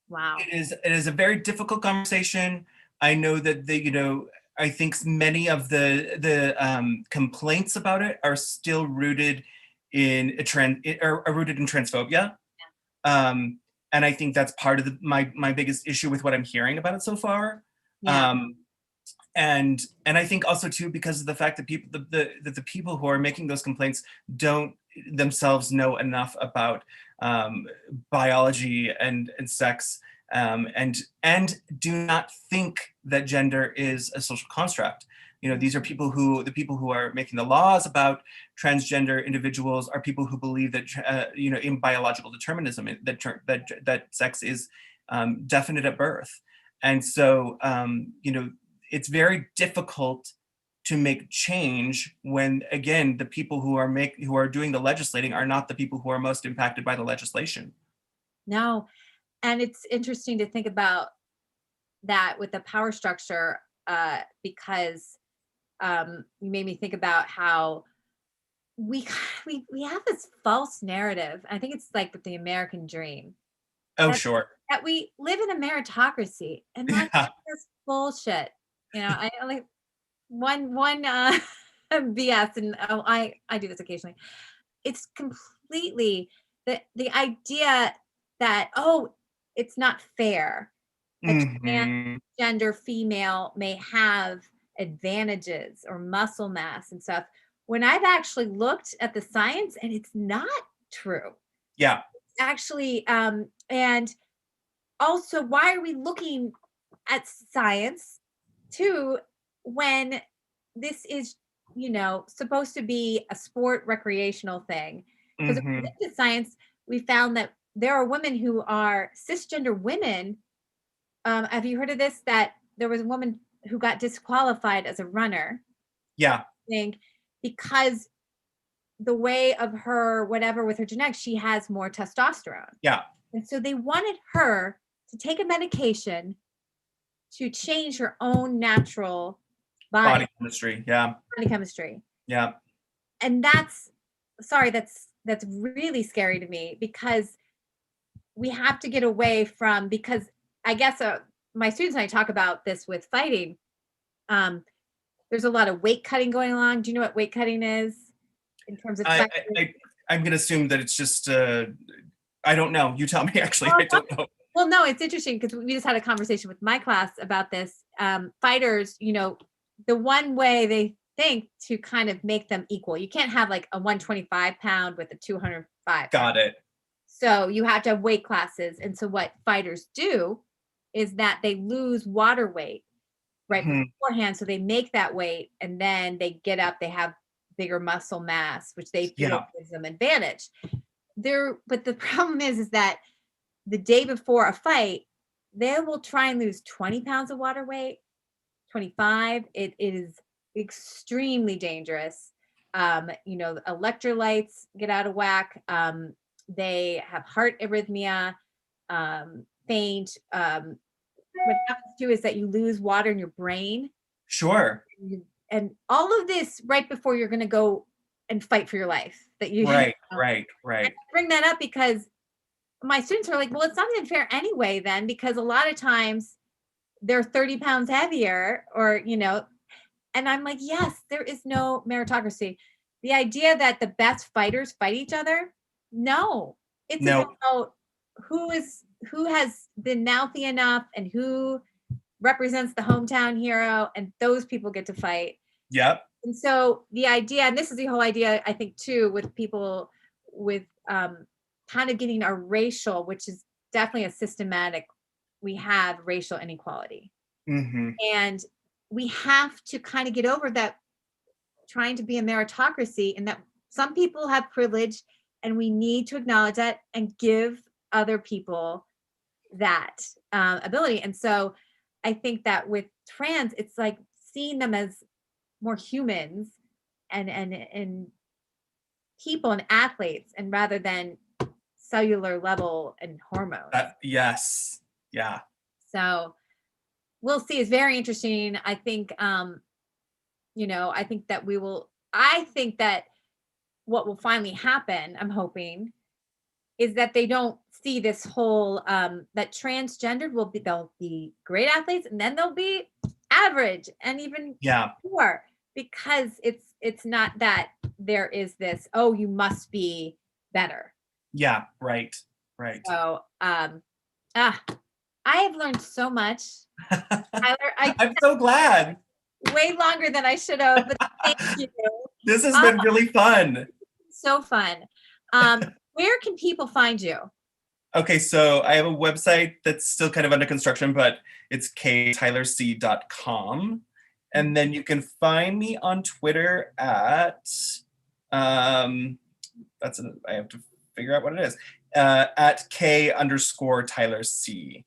Wow.
it is a very difficult conversation. I know that I think many of the complaints about it are still rooted in are rooted in transphobia. And I think that's part of my biggest issue with what I'm hearing about it so far.
Yeah.
And I think also too, because of the fact that the people who are making those complaints don't themselves know enough about biology and sex, and do not think that gender is a social construct. These are the people who are making the laws about transgender individuals are people who believe that in biological determinism, that sex is definite at birth. And so it's very difficult to make change when, again, the people who are doing the legislating are not the people who are most impacted by the legislation.
No. And it's interesting to think about that with the power structure, because you made me think about how we we have this false narrative. I think it's like with the American dream
Oh,
that
sure.
we live in a meritocracy, and that's
Yeah.
just bullshit. I like one BS, and I do this occasionally. It's completely the idea that, oh, it's not fair. A
Hmm.
transgender female may have advantages or muscle mass and stuff, when I've actually looked at the science and it's not true.
Yeah.
Actually, and also, why are we looking at science too when this is, supposed to be a sport recreational thing? Because if we
Hmm.
looked at science, we found that there are women who are cisgender women. Have you heard of this? That there was a woman who got disqualified as a runner,
Yeah.
think, because the way of her, whatever, with her genetics, she has more testosterone.
Yeah.
And so they wanted her to take a medication to change her own natural
Body chemistry. Yeah.
body chemistry.
Yeah.
And that's really scary to me, because we have to get away from, because I guess my students and I talk about this with fighting. There's a lot of weight cutting going along. Do you know what weight cutting is in terms of
I,
fighting?
I'm going to assume that it's just, I don't know. You tell me, actually.
Well,
I don't know.
well, no, it's interesting because we just had a conversation with my class about this. Fighters, the one way they think to kind of make them equal, you can't have like a 125-pound with a 205.
Got it.
So you have to have weight classes. And so what fighters do is that they lose water weight right
Hmm.
beforehand. So they make that weight and then they get up, they have bigger muscle mass, which they feel
Yeah.
gives them advantage. But the problem is that the day before a fight, they will try and lose 20 pounds of water weight, 25. It is extremely dangerous. Electrolytes get out of whack. They have heart arrhythmia, faint. What happens too is that you lose water in your brain.
Sure.
And all of this right before you're going to go and fight for your life.
Right.
And
Right.
I
Right.
bring that up because my students are like, well, it's not even fair anyway, then, because a lot of times they're 30 pounds heavier, or, and I'm like, yes, there is no meritocracy. The idea that the best fighters fight each other, no, it's
No.
about who has been mouthy enough and who represents the hometown hero, and those people get to fight.
Yep.
And so the idea, and this is the whole idea, I think, too, with people with kind of getting our racial, which is definitely a systematic, we have racial inequality.
Mm-hmm.
And we have to kind of get over that, trying to be a meritocracy, and that some people have privilege, and we need to acknowledge that and give other people that ability. And so I think that with trans, it's like seeing them as more humans and people and athletes, and rather than cellular level and hormones.
Yes. Yeah.
So we'll see. It's very interesting. I think, I think that what will finally happen, I'm hoping, is that they don't see this whole, that transgendered they'll be great athletes, and then they'll be average and even poor, because it's not that there is this, oh, you must be better.
Yeah, right.
So, I have learned so much, Tyler.
I'm so glad.
Way longer than I should have, but thank you.
This has been really fun.
So fun. Where can people find you?
Okay, so I have a website that's still kind of under construction, but it's ktylerc.com. And then you can find me on Twitter at, I have to figure out what it is, at K_Tyler_C.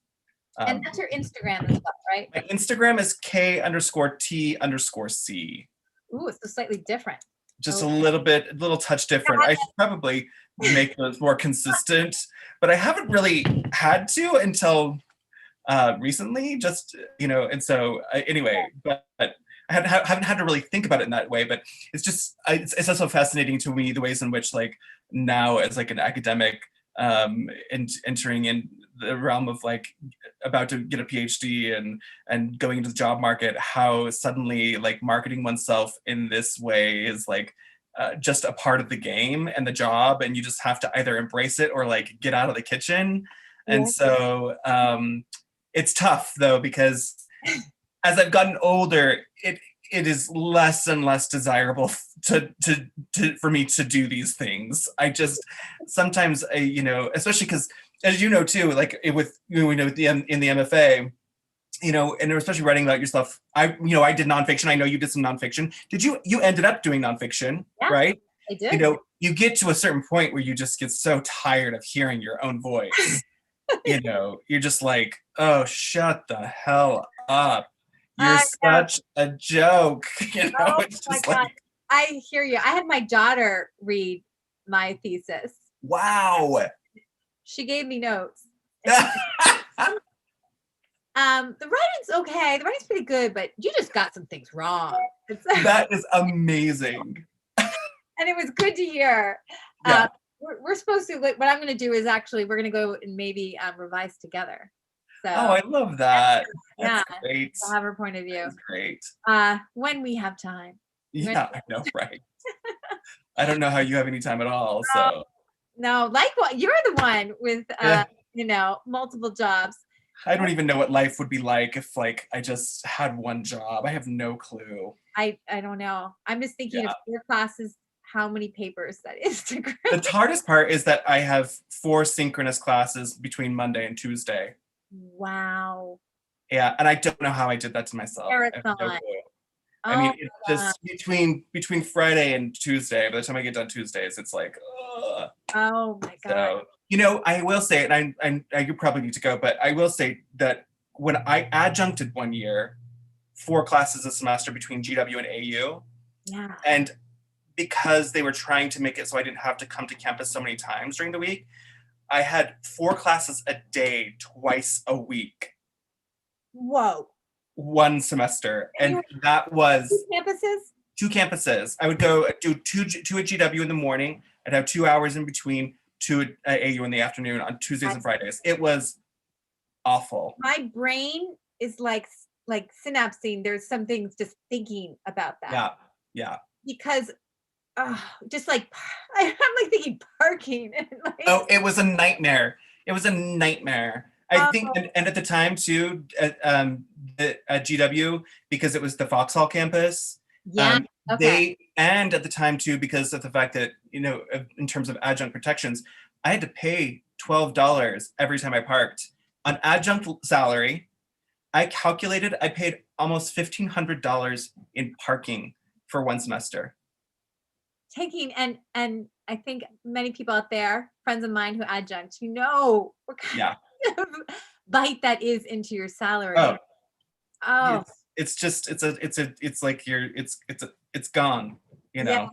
And that's your Instagram and stuff, right?
My Instagram is K_T_C.
Ooh, it's slightly different.
Just a little touch different. I should probably make those more consistent, but I haven't really had to until recently, just, and so anyway, but I haven't had to really think about it in that way, but it's just, it's also fascinating to me, the ways in which, like, now as like an academic, and entering in the realm of like about to get a PhD and going into the job market, how suddenly like marketing oneself in this way is like just a part of the game and the job, and you just have to either embrace it or like get out of the kitchen. And so it's tough though, because as I've gotten older, it is less and less desirable for me to do these things. I just sometimes, especially because, as you know too, like in the MFA, and especially writing about yourself, I did nonfiction. I know you did some nonfiction. You ended up doing nonfiction, right?
I did.
You get to a certain point where you just get so tired of hearing your own voice. You're just like, oh, shut the hell up. You're such a joke.
It's just like, I hear you. I had my daughter read my thesis.
Wow.
She gave me notes. The writing's okay. The writing's pretty good, but you just got some things wrong.
That is amazing.
And it was good to hear.
Yeah.
We're supposed to, what I'm going to do is actually, we're going to go and maybe revise together. So,
I love that. That's great.
I'll have her point of view.
That's great.
When we have time.
Yeah, I know, right? I don't know how you have any time at all. So
no, like what you're the one with multiple jobs.
I don't even know what life would be like if like I just had one job. I have no clue.
I don't know. I'm just thinking of 4 classes, how many papers that is to grade.
The hardest part is that I have 4 synchronous classes between Monday and Tuesday.
Wow.
Yeah, and I don't know how I did that to myself.
Marathon.
I mean, it's just between Friday and Tuesday. By the time I get done Tuesdays, it's like, ugh.
Oh my God.
So, I will say, and I you probably need to go, but I will say that when I adjuncted one year, 4 classes a semester between GW and AU.
Yeah.
And because they were trying to make it so I didn't have to come to campus so many times during the week, I had 4 classes a day, twice a week.
Whoa.
One semester. And that was
2 campuses?
2 campuses. I would go do 2 at GW in the morning. I'd have 2 hours in between, 2 at AU in the afternoon on Tuesdays and Fridays. It was awful.
My brain is like synapsing. There's some things just thinking about that.
Yeah.
Because just like, I'm like thinking parking. And like,
it was a nightmare. It was a nightmare. I
Oh,
think, and at the time too, at GW, because it was the Foxhall campus,
yeah. Okay.
and at the time too, because of the fact that, in terms of adjunct protections, I had to pay $12 every time I parked. On adjunct salary, I calculated I paid almost $1,500 in parking for one semester.
Taking and I think many people out there, friends of mine who adjunct, what kind
Yeah.
of bite that is into your salary.
Oh,
Oh,
it's just it's like it's gone,
yeah.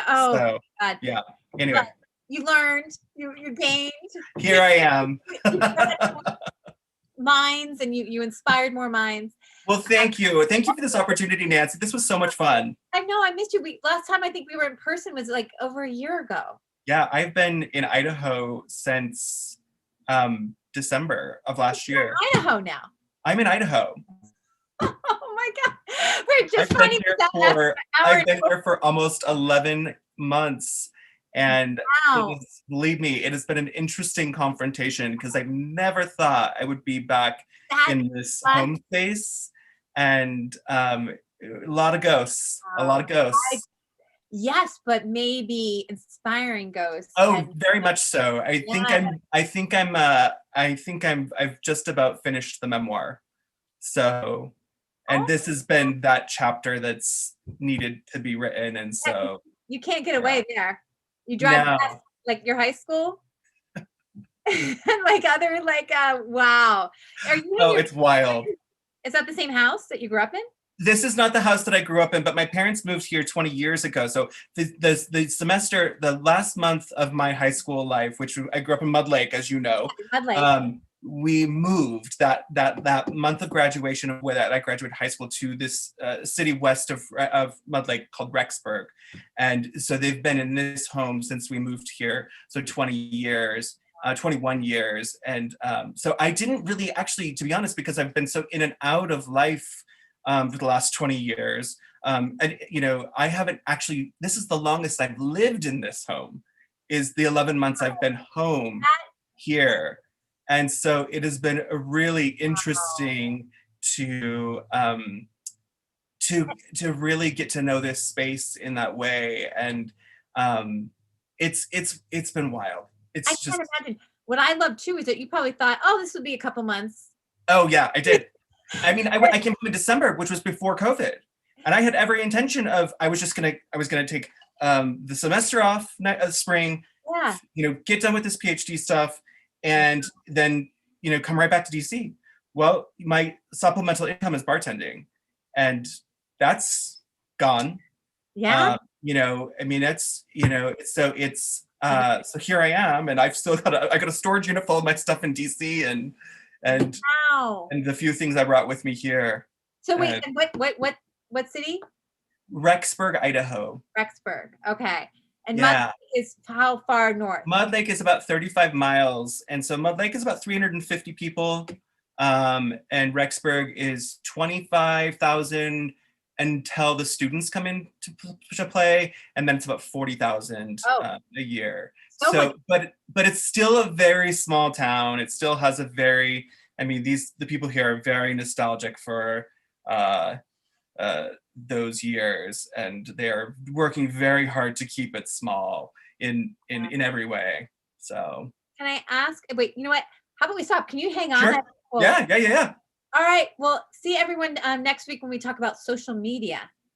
Oh
So
God.
yeah.
But
Anyway,
you learned, you gained,
here I am.
you minds, and you inspired more minds.
Well, thank you. Thank you for this opportunity, Nancy. This was so much fun.
I know I missed you. Last time I think we were in person was like over a year ago.
Yeah, I've been in Idaho since December of last year.
Idaho now.
I'm in Idaho.
Oh my God. We're just
I've
finding
been
this out
here I've been here for almost 11 months. And
Wow.
believe me, it has been an interesting confrontation because I never thought I would be back
That's
in this
fun.
home space. And a lot of ghosts, a lot of ghosts.
Yes, but maybe inspiring ghosts.
Oh, very much so. I've just about finished the memoir. So, and this has been that chapter that's needed to be written. And so
you can't get away there. You drive past like your high school and wow.
It's wild.
Is that the same house that you grew up in?
This is not the house that I grew up in, but my parents moved here 20 years ago. So the last month of my high school life, which I grew up in Mud Lake, as you know,
Mud Lake.
We moved that month of graduation where I graduated high school to this city west of Mud Lake called Rexburg. And so they've been in this home since we moved here. So 20 years. 21 years. And so I didn't really actually, to be honest, because I've been so in and out of life for the last 20 years. And, I haven't actually, this is the longest I've lived in this home, is the 11 months I've been home here. And so it has been a really interesting to really get to know this space in that way. And it's been wild.
I can't imagine. What I love too is that you probably thought, oh, this will be a couple months.
Oh yeah, I did. I mean, I came home in December, which was before COVID, and I had every intention of I was gonna take the semester off spring, get done with this PhD stuff, and then come right back to DC. Well, my supplemental income is bartending, and that's gone.
Yeah.
I mean, so here I am, and I've still got a storage unit full of my stuff in DC, and
wow.
And the few things I brought with me here.
So wait, what city?
Rexburg, Idaho.
Rexburg. Okay. And Mud Lake is how far north?
Mud Lake is about 35 miles. And so Mud Lake is about 350 people. And Rexburg is 25,000 until the students come in to play. And then it's about 40,000 a year. So but it's still a very small town. It still has a very, the people here are very nostalgic for those years, and they are working very hard to keep it small in every way. So
can I ask, wait, you know what? How about we stop? Can you hang on?
Sure. Yeah.
All right. Well, see everyone next week when we talk about social media.